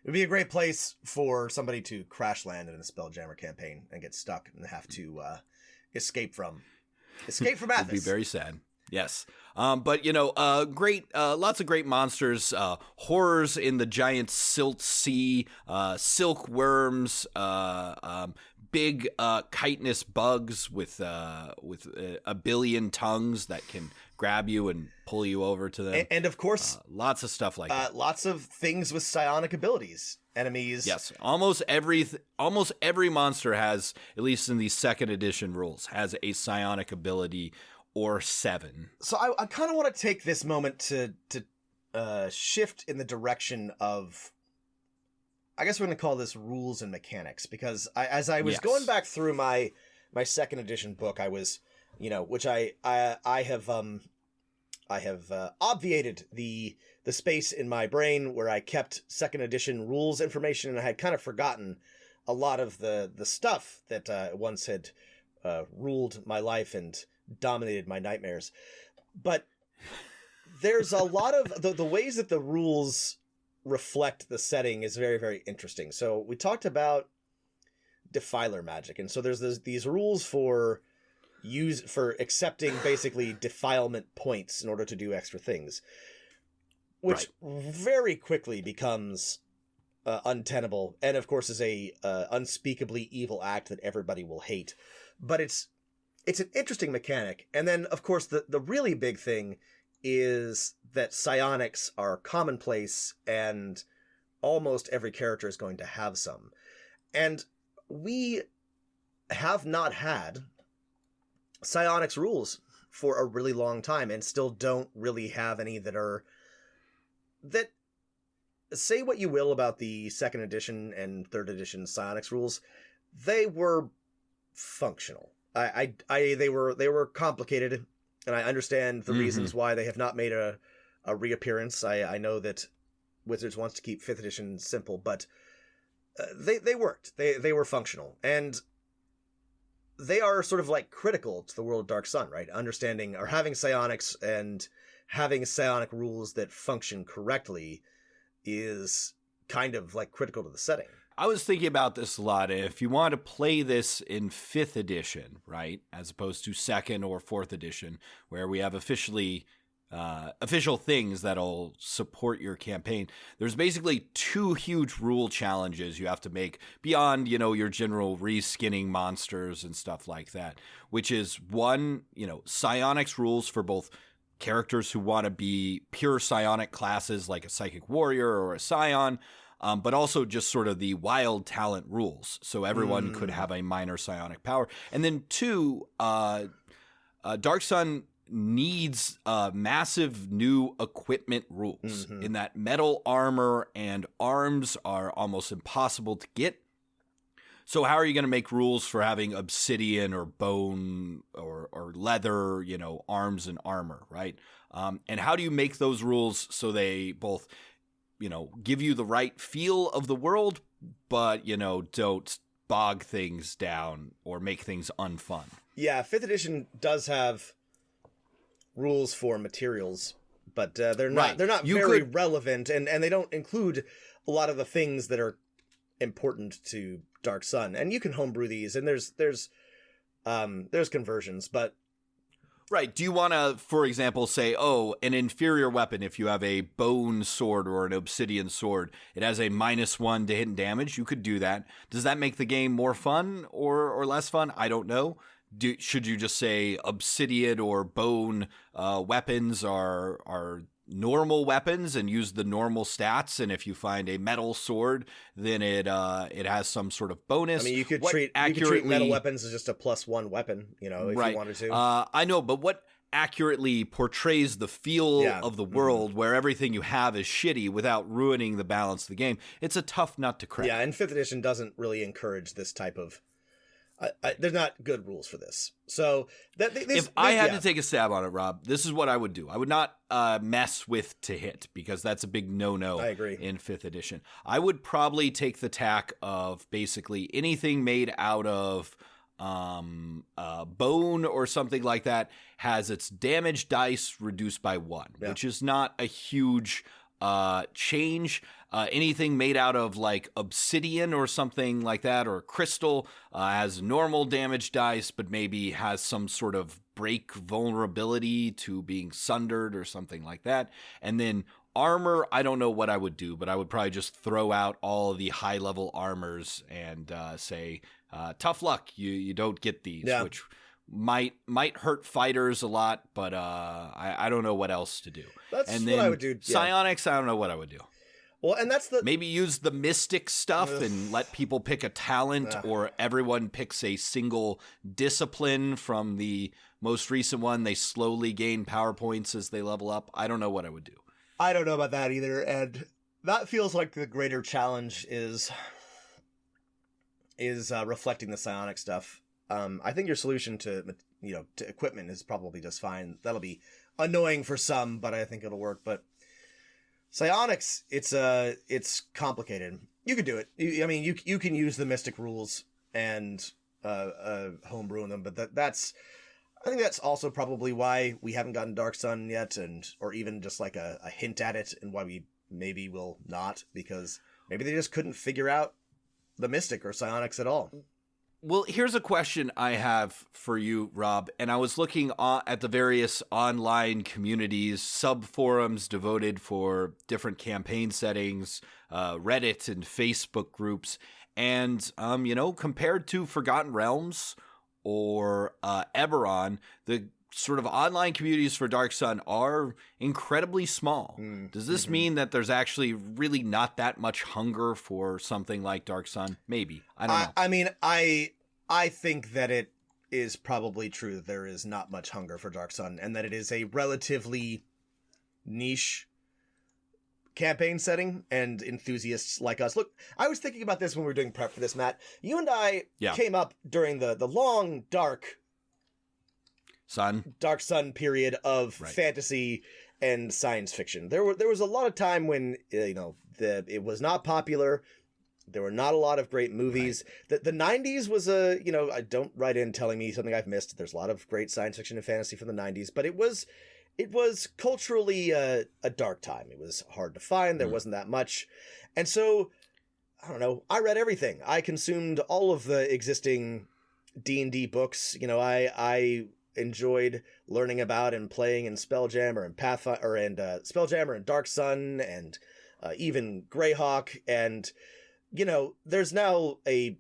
It would be a great place for somebody to crash land in a Spelljammer campaign and get stuck and have to escape from Athas. It would be very sad. Yes. But, lots of great monsters, horrors in the giant silt sea, silkworms, big chitinous bugs with a billion tongues that can grab you and pull you over to them. And of course, lots of stuff like that. Lots of things with psionic abilities. Enemies. Yes, almost every monster has, at least in the second edition rules, has a psionic ability or 7. So I kind of want to take this moment to shift in the direction of, I guess we're going to call this rules and mechanics, because as I was going back through my second edition book, I was, which I have obviated the space in my brain where I kept second edition rules information, and I had kind of forgotten a lot of the stuff that once had ruled my life and dominated my nightmares. But there's a lot of the ways that the rules reflect the setting is very, very interesting. So we talked about defiler magic, and so there's these rules for accepting basically defilement points in order to do extra things, which very quickly becomes untenable, and of course is a unspeakably evil act that everybody will hate. But it's an interesting mechanic. And then of course the really big thing is that psionics are commonplace, and almost every character is going to have some. And we have not had psionics rules for a really long time, and still don't really have any that say what you will about the second edition and third edition psionics rules, they were functional. They were complicated, and I understand the reasons why they have not made a reappearance. I know that Wizards wants to keep 5th edition simple, but they worked. They were functional, and they are sort of like critical to the world of Dark Sun, right? Understanding or having psionics and having psionic rules that function correctly is kind of like critical to the setting. I was thinking about this a lot. If you want to play this in 5th edition, right, as opposed to 2nd or 4th edition, where we have official things that'll support your campaign, there's basically 2 huge rule challenges you have to make beyond, your general reskinning monsters and stuff like that, which is 1, psionics rules for both characters who want to be pure psionic classes like a psychic warrior or a scion, but also just sort of the wild talent rules, so everyone could have a minor psionic power. And then 2, Dark Sun needs massive new equipment rules in that metal armor and arms are almost impossible to get. So how are you going to make rules for having obsidian or bone or leather, arms and armor, right? And how do you make those rules so they both, give you the right feel of the world, but, don't bog things down or make things unfun? Yeah, 5th edition does have rules for materials, but they're not very relevant, and they don't include a lot of the things that are important to Dark Sun. And you can homebrew these, and there's conversions, but right. Do you want to, for example, say, an inferior weapon, if you have a bone sword or an obsidian sword, it has a -1 to hit and damage? You could do that. Does that make the game more fun or less fun? I don't know. Should you just say obsidian or bone weapons are normal weapons and use the normal stats, and if you find a metal sword, then it has some sort of bonus? I mean, you could treat metal weapons as just a +1 weapon, if you wanted to. I know, but what accurately portrays the feel of the world where everything you have is shitty without ruining the balance of the game? It's a tough nut to crack. Yeah, and 5th edition doesn't really encourage this type of... there's not good rules for this. So if I had to take a stab on it, Rob, this is what I would do. I would not mess with to hit, because that's a big no-no. I agree. In 5th edition. I would probably take the tack of basically anything made out of bone or something like that has its damage dice reduced by 1, which is not a huge change. Anything made out of like obsidian or something like that, or crystal, has normal damage dice, but maybe has some sort of break vulnerability to being sundered or something like that. And then armor, I don't know what I would do, but I would probably just throw out all the high level armors and say, tough luck, you don't get these, which might hurt fighters a lot, but I don't know what else to do. That's and what then I would do. Psionics, I don't know what I would do. Well, and that's maybe use the mystic stuff and let people pick a talent, or everyone picks a single discipline from the most recent one. They slowly gain power points as they level up. I don't know what I would do. I don't know about that either, and that feels like the greater challenge is reflecting the psionic stuff. I think your solution to equipment is probably just fine. That'll be annoying for some, but I think it'll work. But psionics, it's complicated. You could do it. You can use the mystic rules and homebrew them, but I think that's also probably why we haven't gotten Dark Sun yet, or even just like a hint at it, and why we maybe will not, because maybe they just couldn't figure out the mystic or psionics at all. Well, here's a question I have for you, Rob, and I was looking at the various online communities, sub-forums devoted for different campaign settings, Reddit and Facebook groups, and, compared to Forgotten Realms or Eberron, the sort of online communities for Dark Sun are incredibly small. Does this mean that there's actually really not that much hunger for something like Dark Sun? Maybe. I don't know. I mean, I think that it is probably true that there is not much hunger for Dark Sun, and that it is a relatively niche campaign setting, and enthusiasts like us. Look, I was thinking about this when we were doing prep for this, Matt. You and I came up during the long, dark Sun period of fantasy and science fiction. There was a lot of time when it was not popular. There were not a lot of great movies. The 90s was I don't write in telling me something I've missed. There's a lot of great science fiction and fantasy from the 90s, but it was culturally a dark time. It was hard to find. There wasn't that much. And so, I don't know, I read everything. I consumed all of the existing D&D books. I enjoyed learning about and playing in Spelljammer and Pathfinder and Spelljammer and Dark Sun and even Greyhawk, and there's now a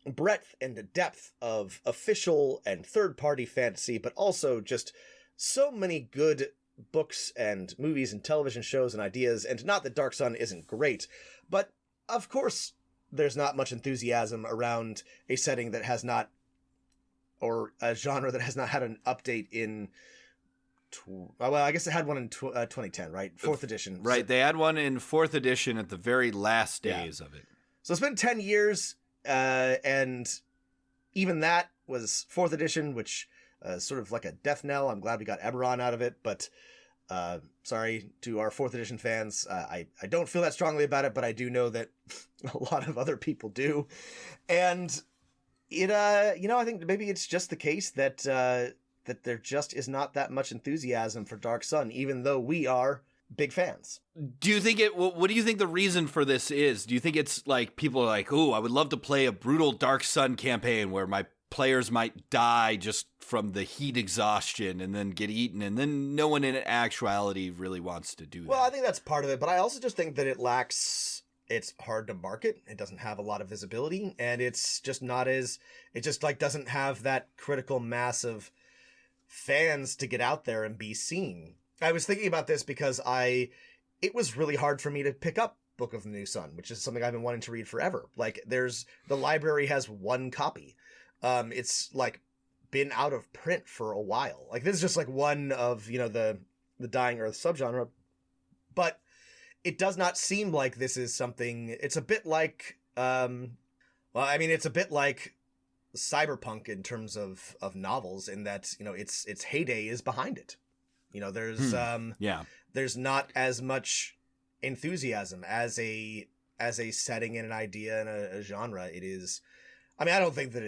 breadth and a depth of official and third-party fantasy, but also just so many good books and movies and television shows and ideas. And not that Dark Sun isn't great, but of course there's not much enthusiasm around a setting that has not or a genre that has not had an update in. Well, I guess it had one in 2010, right? 4th edition. Right. They had one in 4th edition at the very last days of it. So it's been 10 years, and even that was 4th edition, which sort of like a death knell. I'm glad we got Eberron out of it, but sorry to our 4th edition fans. I don't feel that strongly about it, but I do know that a lot of other people do. And it, I think maybe it's just the case that that there just is not that much enthusiasm for Dark Sun, even though we are big fans. Do you think what do you think the reason for this is? Do you think it's like people are like, "Oh, I would love to play a brutal Dark Sun campaign where my players might die just from the heat exhaustion and then get eaten," and then no one in actuality really wants to do that? Well, I think that's part of it, but I also just think that it's hard to market. It doesn't have a lot of visibility, and it's just not as, it just like doesn't have that critical mass of fans to get out there and be seen. I was thinking about this because it was really hard for me to pick up Book of the New Sun, which is something I've been wanting to read forever. Like, the library has one copy. It's like been out of print for a while. Like, this is just like one of, the Dying Earth subgenre, but it does not seem like this is something. It's a bit like, it's a bit like cyberpunk in terms of novels, in that its heyday is behind it. There's not as much enthusiasm as a setting and an idea and a genre. It is, I don't think that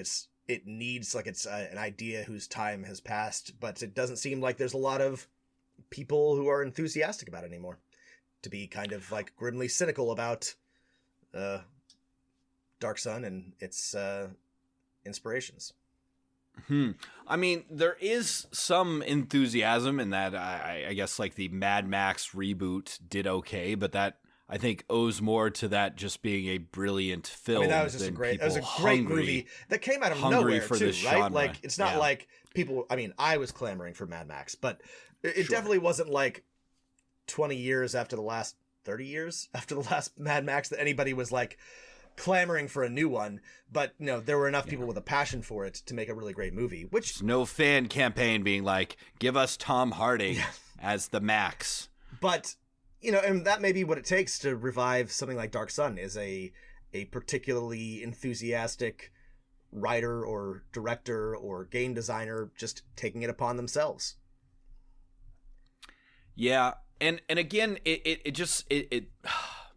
it needs, like, it's an idea whose time has passed, but it doesn't seem like there's a lot of people who are enthusiastic about it anymore, to be kind of like grimly cynical about Dark Sun and its inspirations. There is some enthusiasm in that. I guess like the Mad Max reboot did okay, but that I think owes more to that just being a brilliant film. That was just a great movie that came out of nowhere for too, this right? genre. Like, it's not like people. I was clamoring for Mad Max, but it definitely wasn't like 20 years after the last 30 years after the last Mad Max that anybody was like clamoring for a new one. But there were enough people with a passion for it to make a really great movie, which There's no fan campaign being like, give us Tom Hardy as the Max. But and that may be what it takes to revive something like Dark Sun, is a particularly enthusiastic writer or director or game designer just taking it upon themselves. Yeah. And again,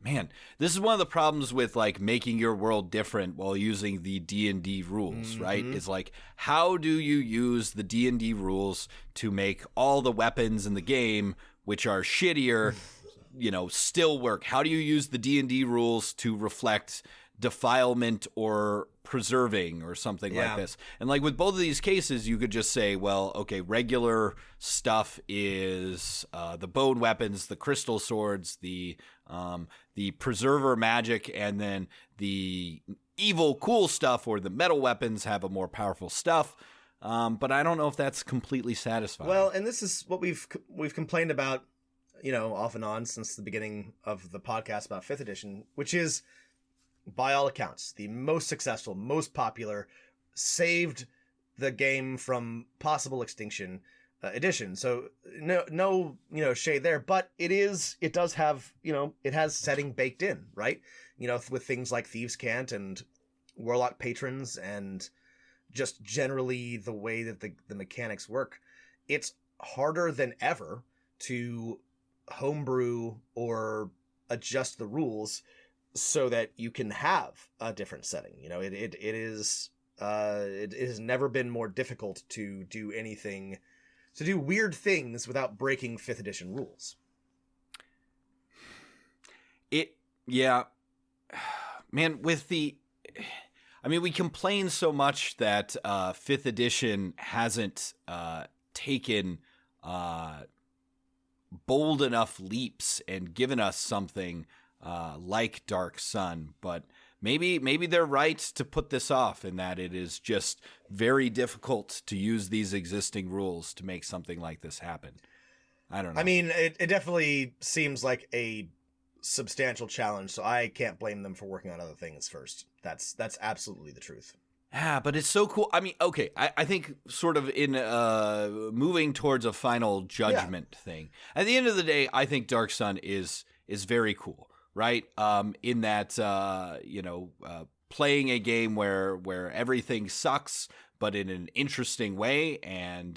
man, this is one of the problems with like making your world different while using the D&D rules, right? Is like, how do you use the D&D rules to make all the weapons in the game, which are shittier, still work? How do you use the D&D rules to reflect defilement or preserving or something like this? And like with both of these cases, you could just say, well, okay, regular stuff is the bone weapons, the crystal swords, the preserver magic, and then the evil cool stuff or the metal weapons have a more powerful stuff. But I don't know if that's completely satisfying. Well, and this is what we've complained about, off and on since the beginning of the podcast about 5th edition, which is, by all accounts, the most successful, most popular, saved the game from possible extinction edition. So no shade there, but it does have, it has setting baked in, right? With things like Thieves' Cant and Warlock Patrons, and just generally the way that the mechanics work. It's harder than ever to homebrew or adjust the rules so that you can have a different setting. It has never been more difficult to do anything, to do weird things without breaking 5th edition rules. Man, we complain so much that 5th edition hasn't taken bold enough leaps and given us something like Dark Sun, but maybe they're right to put this off, in that it is just very difficult to use these existing rules to make something like this happen. I don't know. It definitely seems like a substantial challenge, so I can't blame them for working on other things first. That's absolutely the truth. Yeah, but it's so cool. I mean, okay, I think sort of in moving towards a final judgment thing. At the end of the day, I think Dark Sun is very cool, right? In that playing a game where everything sucks, but in an interesting way, and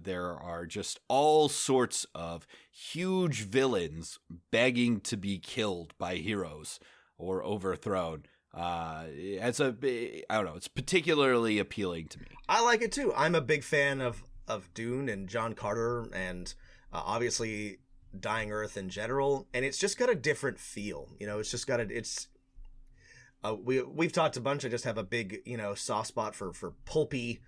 there are just all sorts of huge villains begging to be killed by heroes or overthrown. I don't know, it's particularly appealing to me. I like it too. I'm a big fan of Dune and John Carter, and obviously Dying Earth in general, and it's just got a different feel. It's just got we've talked a bunch. I just have a big soft spot for pulpy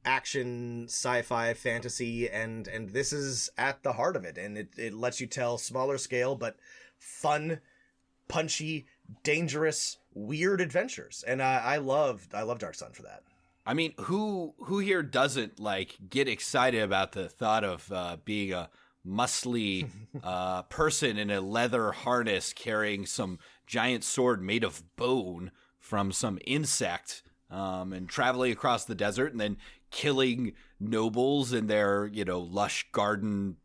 action, sci-fi, fantasy, and this is at the heart of it, and it lets you tell smaller scale but fun, punchy, dangerous, weird adventures, and I love Dark Sun for that. I mean, who here doesn't get excited about the thought of being a muscly person in a leather harness carrying some giant sword made of bone from some insect, and traveling across the desert and then killing nobles in their lush garden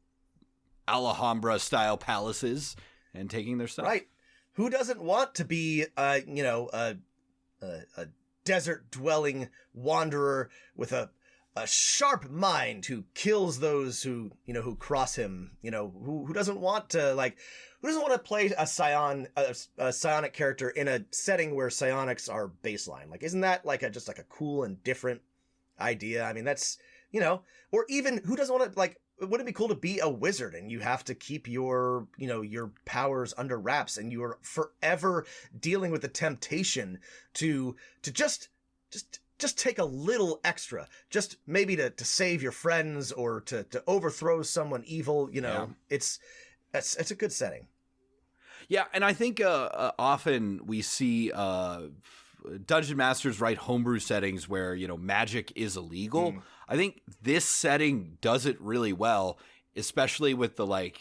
Alhambra style palaces and taking their stuff. Right. Who doesn't want to be a desert dwelling wanderer with a sharp mind who kills those who cross him? Who doesn't want to play a psionic character in a setting where psionics are baseline? Isn't that just a cool and different idea? I mean, that's or even who doesn't want to wouldn't it be cool to be a wizard and you have to keep your powers under wraps and you are forever dealing with the temptation to just take a little extra, just maybe to save your friends or to overthrow someone evil. It's a good setting. Yeah, and I think often we see dungeon masters write homebrew settings where magic is illegal. I think this setting does it really well, especially with the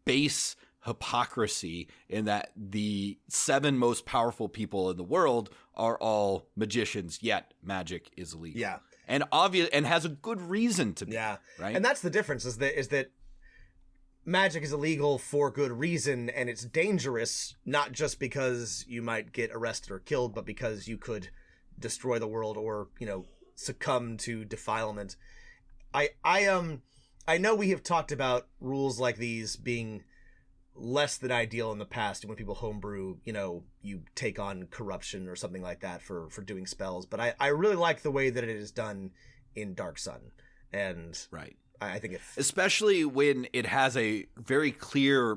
base hypocrisy in that the 7 most powerful people in the world are all magicians, yet magic is illegal. Yeah, and obvious and has a good reason to be. Yeah, right. And that's the difference is that magic is illegal for good reason, and it's dangerous not just because you might get arrested or killed, but because you could destroy the world or succumb to defilement. I know we have talked about rules like these being less than ideal in the past when people homebrew, you take on corruption or something like that for doing spells, but I really like the way that it is done in Dark Sun, and right. I think especially when it has a very clear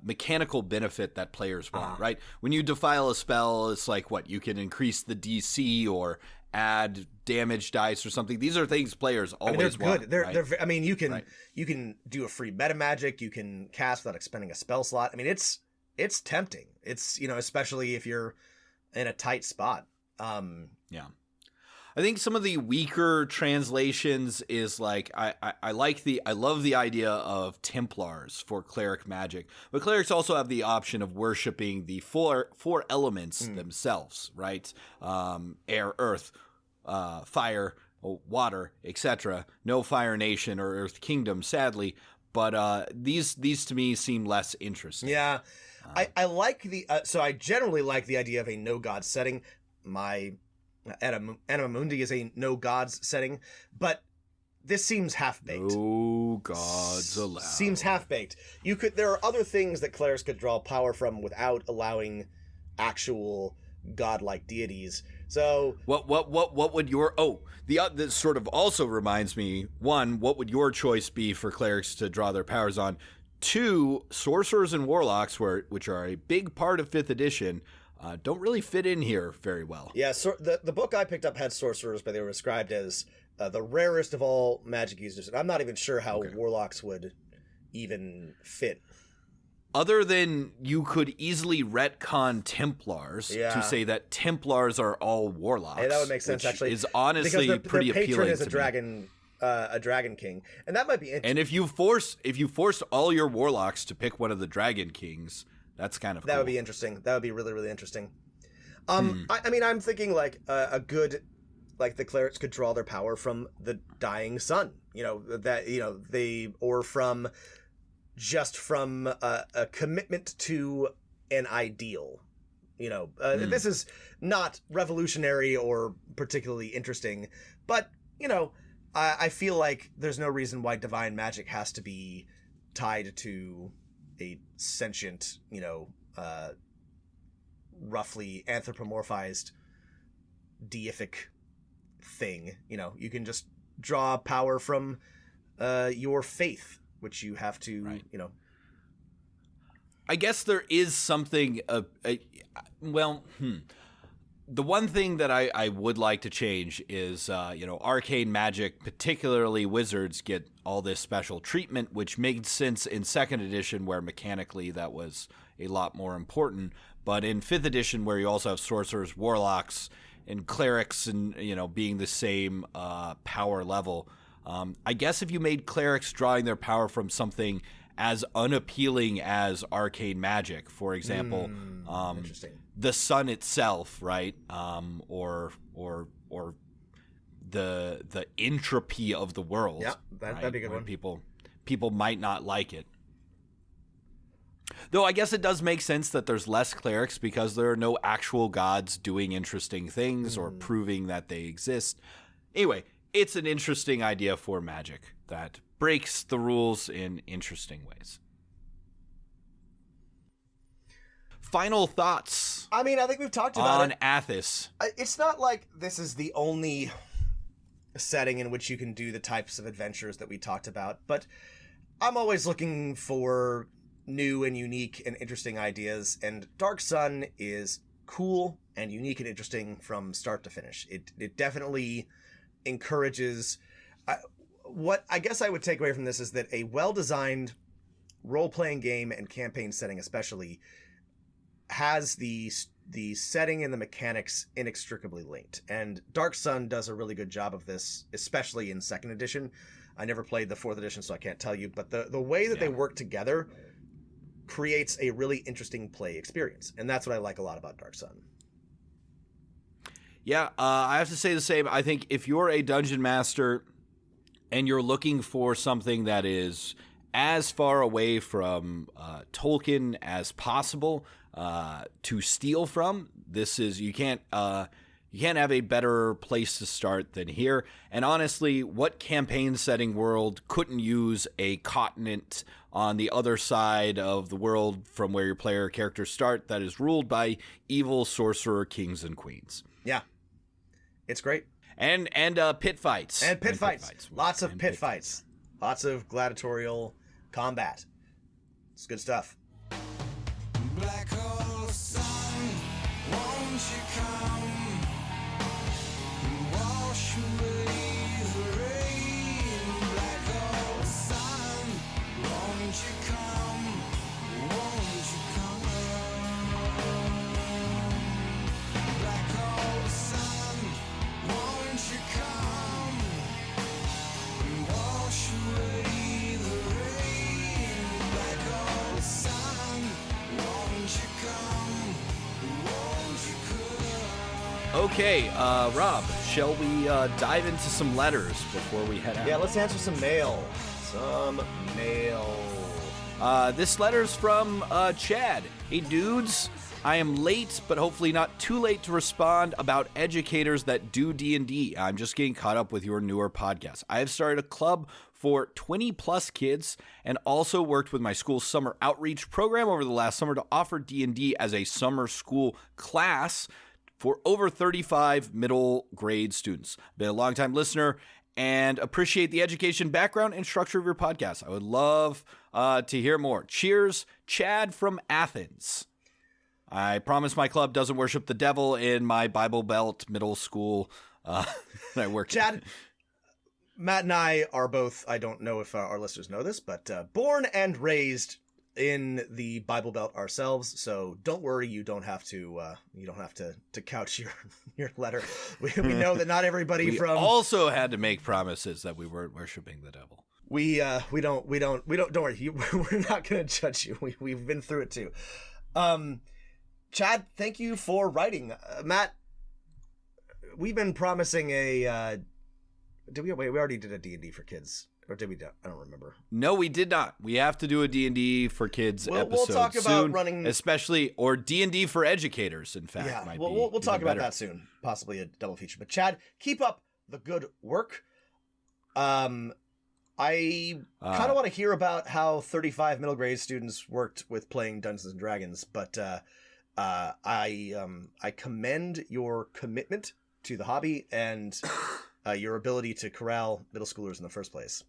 mechanical benefit that players want, right? When you defile a spell, it's you can increase the DC or add damage dice or something. These are things players always want. They're right? good. I mean, you can do a free meta magic. You can cast without expending a spell slot. I mean, it's tempting. It's especially if you're in a tight spot. Yeah. I think some of the weaker translations is I love the idea of Templars for cleric magic, but clerics also have the option of worshiping the four elements themselves, right? Air, earth, fire, water, etc. No Fire Nation or Earth Kingdom, sadly, but these to me seem less interesting. Yeah, I like so I generally like the idea of a no god setting. My Anima Mundi is a no gods setting, but this seems half-baked. No gods allowed. Seems half-baked. There are other things that clerics could draw power from without allowing actual godlike deities. So what would your this sort of also reminds me, 1, what would your choice be for clerics to draw their powers on? 2, sorcerers and warlocks, which are a big part of 5th edition, don't really fit in here very well. Yeah, so the book I picked up had sorcerers, but they were described as the rarest of all magic users. And I'm not even sure how warlocks would even fit. Other than you could easily retcon Templars to say that Templars are all warlocks. Hey, that would make sense, actually. Is honestly pretty their patron appealing is a dragon king, and that might be interesting. And if you force all your warlocks to pick one of the dragon kings, that's kind of that cool. would be interesting. That would be really, really interesting. I mean, I'm thinking like a good, like the clerics could draw their power from the dying sun, or from a commitment to an ideal. This is not revolutionary or particularly interesting, but, I feel like there's no reason why divine magic has to be tied to a sentient, roughly anthropomorphized deific thing. You can just draw power from your faith, which you have to, Right. I guess there is something, the one thing that I would like to change is, arcane magic, particularly wizards, get all this special treatment, which made sense in 2nd edition, where mechanically that was a lot more important. But in 5th edition, where you also have sorcerers, warlocks, and clerics, and, being the same power level, I guess if you made clerics drawing their power from something as unappealing as arcane magic, for example, the sun itself, right? Or the entropy of the world. Yeah, that'd be a good one. People might not like it. Though I guess it does make sense that there's less clerics because there are no actual gods doing interesting things or proving that they exist. Anyway, it's an interesting idea for magic that breaks the rules in interesting ways. Final thoughts. I mean, I think we've talked about on Athas. It's not like this is the only setting in which you can do the types of adventures that we talked about, but I'm always looking for new and unique and interesting ideas, and Dark Sun is cool and unique and interesting from start to finish. It definitely encourages... what I guess I would take away from this is that a well-designed role-playing game and campaign setting especially has the setting and the mechanics inextricably linked. And Dark Sun does a really good job of this, especially in 2nd edition. I never played the 4th edition, so I can't tell you, but the way that they work together creates a really interesting play experience. And that's what I like a lot about Dark Sun. Yeah, I have to say the same. I think if you're a dungeon master and you're looking for something that is as far away from Tolkien as possible to steal from, you can't have a better place to start than here. And honestly, what campaign setting world couldn't use a continent on the other side of the world from where your player characters start that is ruled by evil sorcerer kings and queens? Yeah, it's great. And pit fights. And pit fights. Lots of pit fights. Lots of gladiatorial combat. It's good stuff. Black hole sun, won't you come and wash away the rain? Black hole sun, won't you come? Won't you come? Black hole sun, won't you come and wash away the rain? Black hole sun, won't you come? Won't you come? Okay, Rob, shall we dive into some letters before we head out? Yeah, let's answer some mail. This letter's from Chad. Hey, dudes. I am late, but hopefully not too late to respond about educators that do D&D. I'm just getting caught up with your newer podcast. I have started a club for 20-plus kids and also worked with my school's summer outreach program over the last summer to offer D&D as a summer school class for over 35 middle grade students. Been a longtime listener and appreciate the education, background, and structure of your podcast. I would love to hear more. Cheers, Chad from Athens. I promise my club doesn't worship the devil in my Bible Belt middle school I worked Chad, Matt and I are both, I don't know if our listeners know this, but born and raised in the Bible Belt ourselves, so don't worry, you don't have to couch your letter. We know that not everybody we also had to make promises that we weren't worshiping the devil. We don't worry, we're not going to judge you. We've been through it too. Chad, thank you for writing. Matt, we've been promising a. Did we? Wait, we already did a D&D for kids. Or did we? I don't remember. No, we did not. We have to do a D&D for kids episode we'll talk about soon, running, especially, or D&D for educators. In fact, yeah, might we'll be talk about better. that soon. Possibly a double feature. But Chad, keep up the good work. I kind of want to hear about how 35 middle grade students worked with playing Dungeons and Dragons, but I commend your commitment to the hobby and your ability to corral middle schoolers in the first place.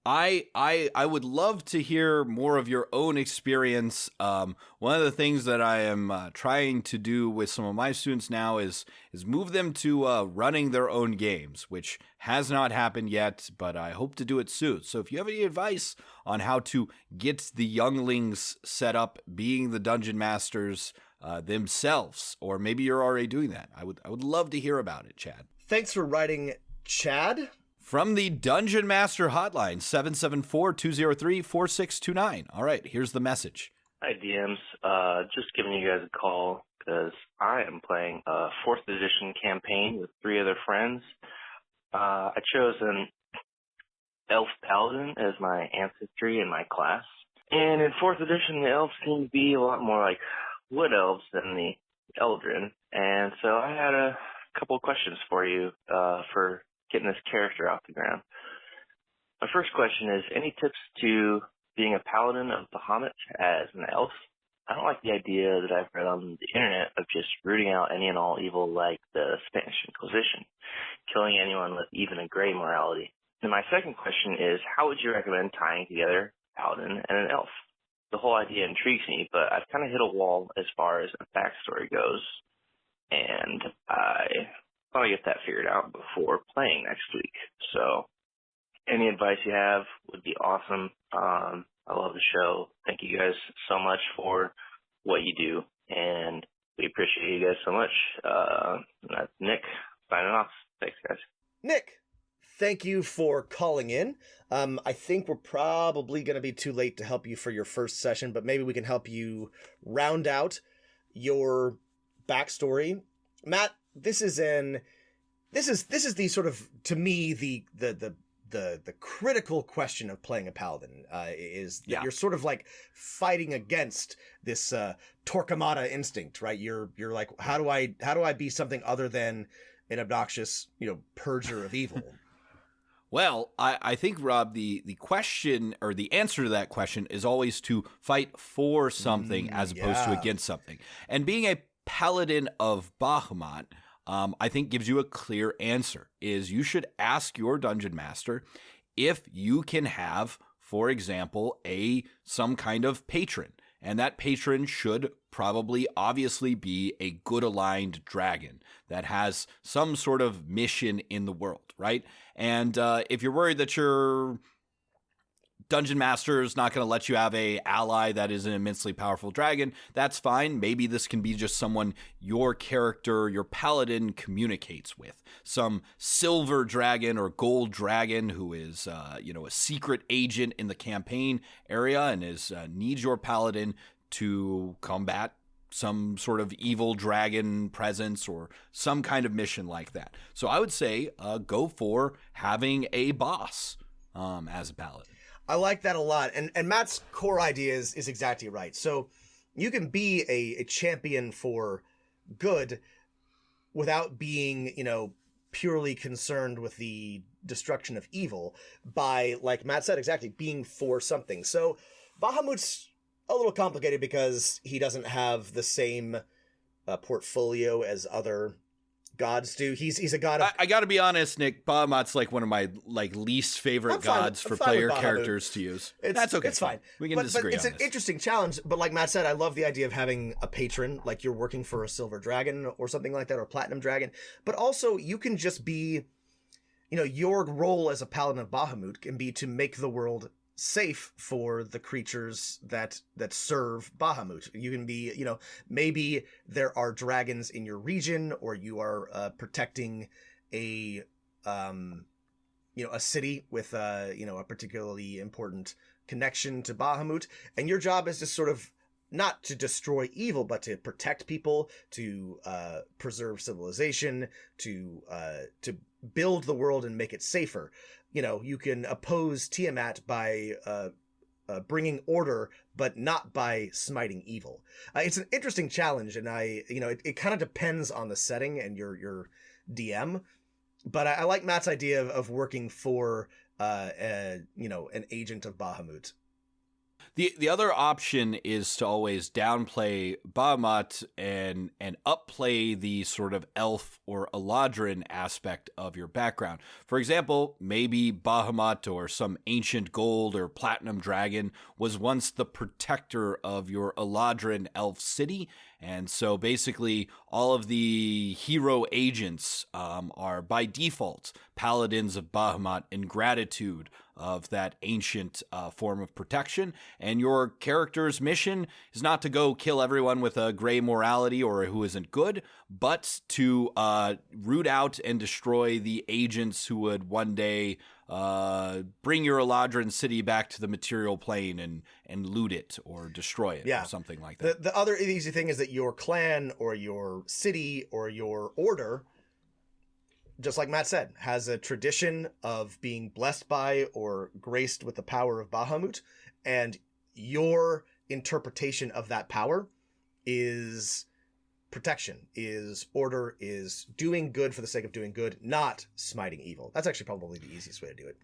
I would love to hear more of your own experience. One of the things that I am trying to do with some of my students now is move them to running their own games, which has not happened yet, but I hope to do it soon. So if you have any advice on how to get the younglings set up being the dungeon masters themselves, or maybe you're already doing that, I would love to hear about it, Chad. Thanks for writing, Chad. From the Dungeon Master Hotline, 774-203-4629. All right, here's the message. Hi, DMs. Just giving you guys a call because I am playing a 4th edition campaign with 3 other friends. I chose an elf paladin as my ancestry in my class. And in 4th edition, the elves seem to be a lot more like wood elves than the eldrin. And so I had a couple of questions for you for getting this character off the ground. My first question is, any tips to being a paladin of Bahamut as an elf? I don't like the idea that I've read on the internet of just rooting out any and all evil like the Spanish Inquisition, killing anyone with even a gray morality. And my second question is, how would you recommend tying together a paladin and an elf? The whole idea intrigues me, but I've kind of hit a wall as far as a backstory goes, and I want to get that figured out before playing next week. So any advice you have would be awesome. I love the show. Thank you guys so much for what you do, and we appreciate you guys so much. That's Nick signing off. Thanks, guys. Nick, thank you for calling in. I think we're probably going to be too late to help you for your first session, but maybe we can help you round out your backstory. Matt, this is the sort of, to me, the critical question of playing a paladin is that you're sort of like fighting against this Torquemada instinct, right? You're like, how do I be something other than an obnoxious, purger of evil? Well, I think, Rob, the question or the answer to that question is always to fight for something as opposed to against something. And being a paladin of Bahamut, I think gives you a clear answer, is you should ask your dungeon master if you can have, for example, some kind of patron. And that patron should probably obviously be a good aligned dragon that has some sort of mission in the world, right? And if you're worried that your dungeon master is not going to let you have a ally that is an immensely powerful dragon, that's fine. Maybe this can be just someone your character, your paladin, communicates with. Some silver dragon or gold dragon who is, a secret agent in the campaign area and needs your paladin to combat some sort of evil dragon presence or some kind of mission like that. So I would say go for having a boss as a paladin. I like that a lot. And Matt's core idea is exactly right. So you can be a champion for good without being, purely concerned with the destruction of evil by, like Matt said, exactly, being for something. So Bahamut's a little complicated because he doesn't have the same portfolio as other gods do. He's a god of... I gotta be honest, Nick, Bahamut's like one of my least favorite gods for player characters to use. That's okay. It's fine. We can disagree but it's on an this. interesting challenge, but like Matt said, I love the idea of having a patron, like you're working for a silver dragon or something like that, or platinum dragon. But also you can just be, your role as a paladin of Bahamut can be to make the world safe for the creatures that serve Bahamut. You can be, maybe there are dragons in your region, or you are protecting a city with a particularly important connection to Bahamut, and your job is to sort of not to destroy evil, but to protect people, to preserve civilization, to build the world and make it safer. You know, you can oppose Tiamat by bringing order, but not by smiting evil. It's an interesting challenge, and it kind of depends on the setting and your DM. But I like Matt's idea of working for an agent of Bahamut. The other option is to always downplay Bahamut and upplay the sort of elf or Eladrin aspect of your background. For example, maybe Bahamut or some ancient gold or platinum dragon was once the protector of your Eladrin elf city, and so basically all of the hero agents are by default paladins of Bahamut in gratitude of that ancient form of protection, and your character's mission is not to go kill everyone with a gray morality or who isn't good, but to root out and destroy the agents who would one day bring your Eladrin city back to the material plane and loot it or destroy it, or something like that. The other easy thing is that your clan or your city or your order, just like Matt said, has a tradition of being blessed by or graced with the power of Bahamut, and your interpretation of that power is protection, is order, is doing good for the sake of doing good, not smiting evil. That's actually probably the easiest way to do it.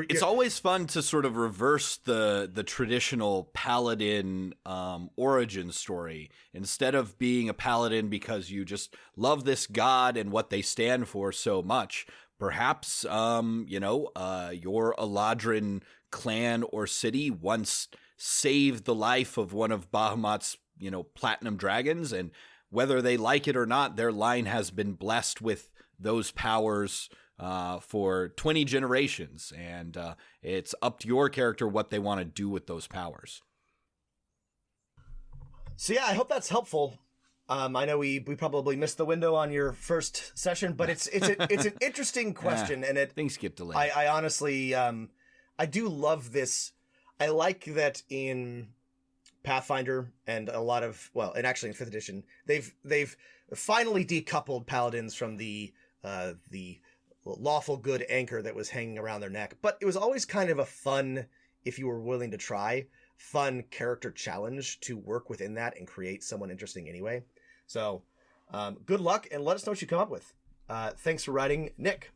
It's always fun to sort of reverse the traditional paladin origin story. Instead of being a paladin because you just love this god and what they stand for so much, perhaps your Eladrin clan or city once saved the life of one of Bahamut's platinum dragons, and whether they like it or not, their line has been blessed with those powers for 20 generations, and it's up to your character what they want to do with those powers. So yeah, I hope that's helpful. I know we probably missed the window on your first session, but it's an interesting question, and things get delayed. I honestly I do love this. I like that in Pathfinder and a lot of, and actually in 5th edition, they've finally decoupled paladins from the lawful good anchor that was hanging around their neck. But it was always kind of a fun, if you were willing to try, fun character challenge to work within that and create someone interesting anyway. So good luck, and let us know what you come up with. Thanks for writing, Nick.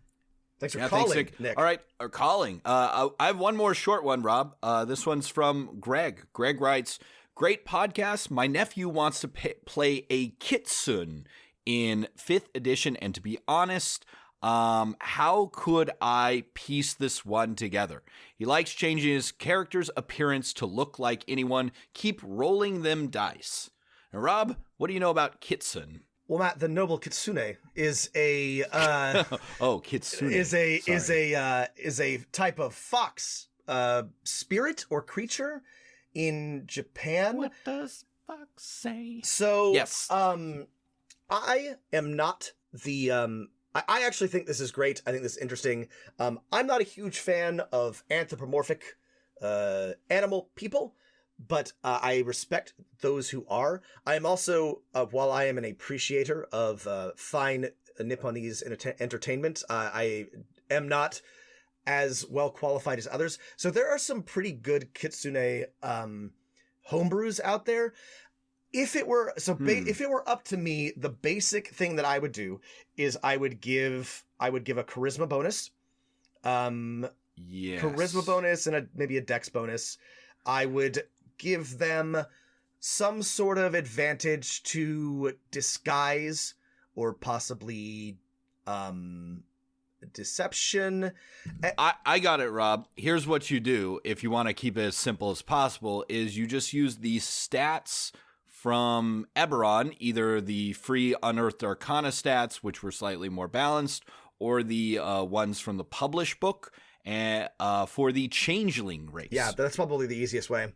Thanks for calling, Nick. All right, or calling. I have one more short one, Rob. This one's from Greg. Greg writes, "Great podcast. My nephew wants to play a Kitsune in 5th edition, and to be honest, how could I piece this one together? He likes changing his character's appearance to look like anyone. Keep rolling them dice." Now, Rob, what do you know about Kitsune? Well, Matt, the noble kitsune is a kitsune is a type of fox spirit or creature in Japan. What does fox say? So yes, I am not the I actually think this is great. I think this is interesting. I'm not a huge fan of anthropomorphic animal people, but I respect those who are. I am also, while I am an appreciator of fine Nipponese entertainment, I am not as well qualified as others. So there are some pretty good kitsune homebrews out there. If it were if it were up to me, the basic thing that I would do is I would give a charisma bonus, charisma bonus, and maybe a dex bonus. I would give them some sort of advantage to disguise or possibly deception. I got it, Rob. Here's what you do if you want to keep it as simple as possible, is you just use the stats from Eberron, either the free Unearthed Arcana stats, which were slightly more balanced, or the ones from the published book for the Changeling race. Yeah, that's probably the easiest way.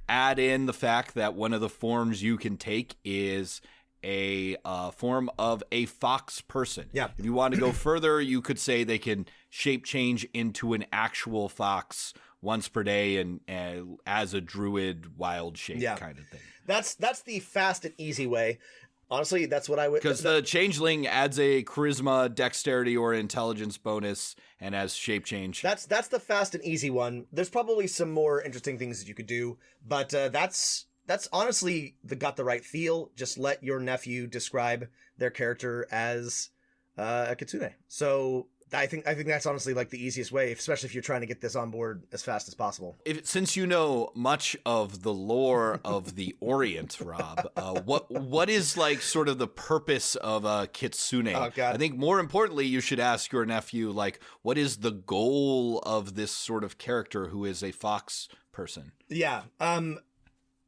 Add in the fact that one of the forms you can take is a form of a fox person. Yeah. If you want to go further, you could say they can shape change into an actual fox once per day and as a druid wild shape kind of thing. That's the fast and easy way. Honestly, that's what I would... Because the changeling adds a charisma, dexterity, or intelligence bonus and has shape change. That's the fast and easy one. There's probably some more interesting things that you could do, but that's honestly got the right feel. Just let your nephew describe their character as a kitsune. So I think that's honestly like the easiest way, especially if you're trying to get this on board as fast as possible. Since you know much of the lore of the Orient, Rob, what is like sort of the purpose of a kitsune? Oh, God. I think more importantly, you should ask your nephew, like, what is the goal of this sort of character who is a fox person? Yeah. I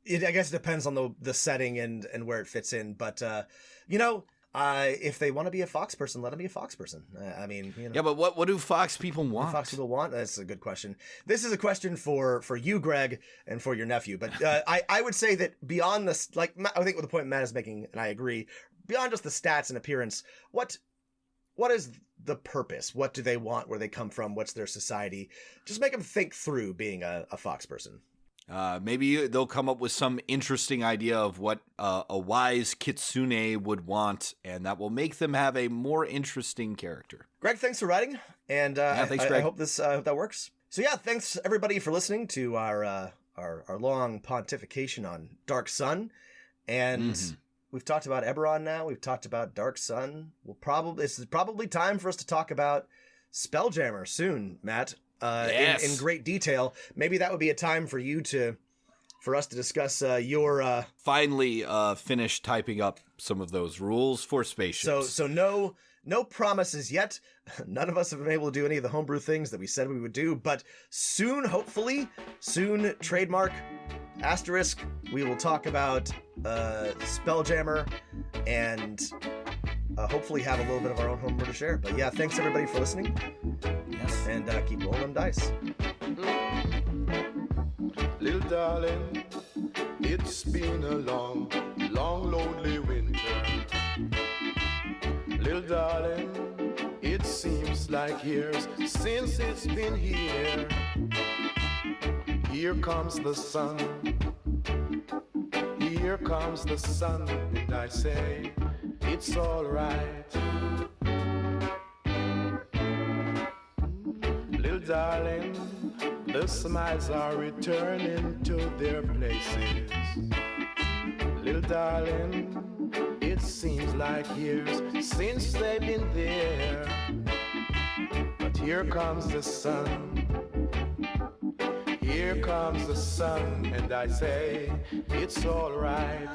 guess it depends on the setting and where it fits in, but if they want to be a fox person, let them be a fox person. I mean, Yeah, but what do fox people want? What fox people want? That's a good question. This is a question for you, Greg, and for your nephew. But I would say that beyond this, like I think what the point Matt is making, and I agree, beyond just the stats and appearance, what is the purpose? What do they want? Where they come from? What's their society? Just make them think through being a fox person. Maybe they'll come up with some interesting idea of what a wise kitsune would want, and that will make them have a more interesting character. Greg, thanks for writing, and thanks, Greg. I hope that works. So yeah, thanks everybody for listening to our long pontification on Dark Sun, and we've talked about Eberron now. We've talked about Dark Sun. This is probably time for us to talk about Spelljammer soon, Matt. Yes. In great detail. Maybe that would be a time for us to discuss your finally finish typing up some of those rules for spaceships. So no promises yet. None of us have been able to do any of the homebrew things that we said we would do, but soon, hopefully, trademark asterisk, we will talk about Spelljammer and hopefully have a little bit of our own homebrew to share. But yeah, thanks everybody for listening. Yes. And keep rolling them dice. Little darling, it's been a long, long, lonely winter. Little darling, it seems like years since it's been here. Here comes the sun. Here comes the sun, and I say, it's all right. Little darling, the smiles are returning to their places. Little darling, it seems like years since they've been there. But here comes the sun. Here comes the sun, and I say, it's all right.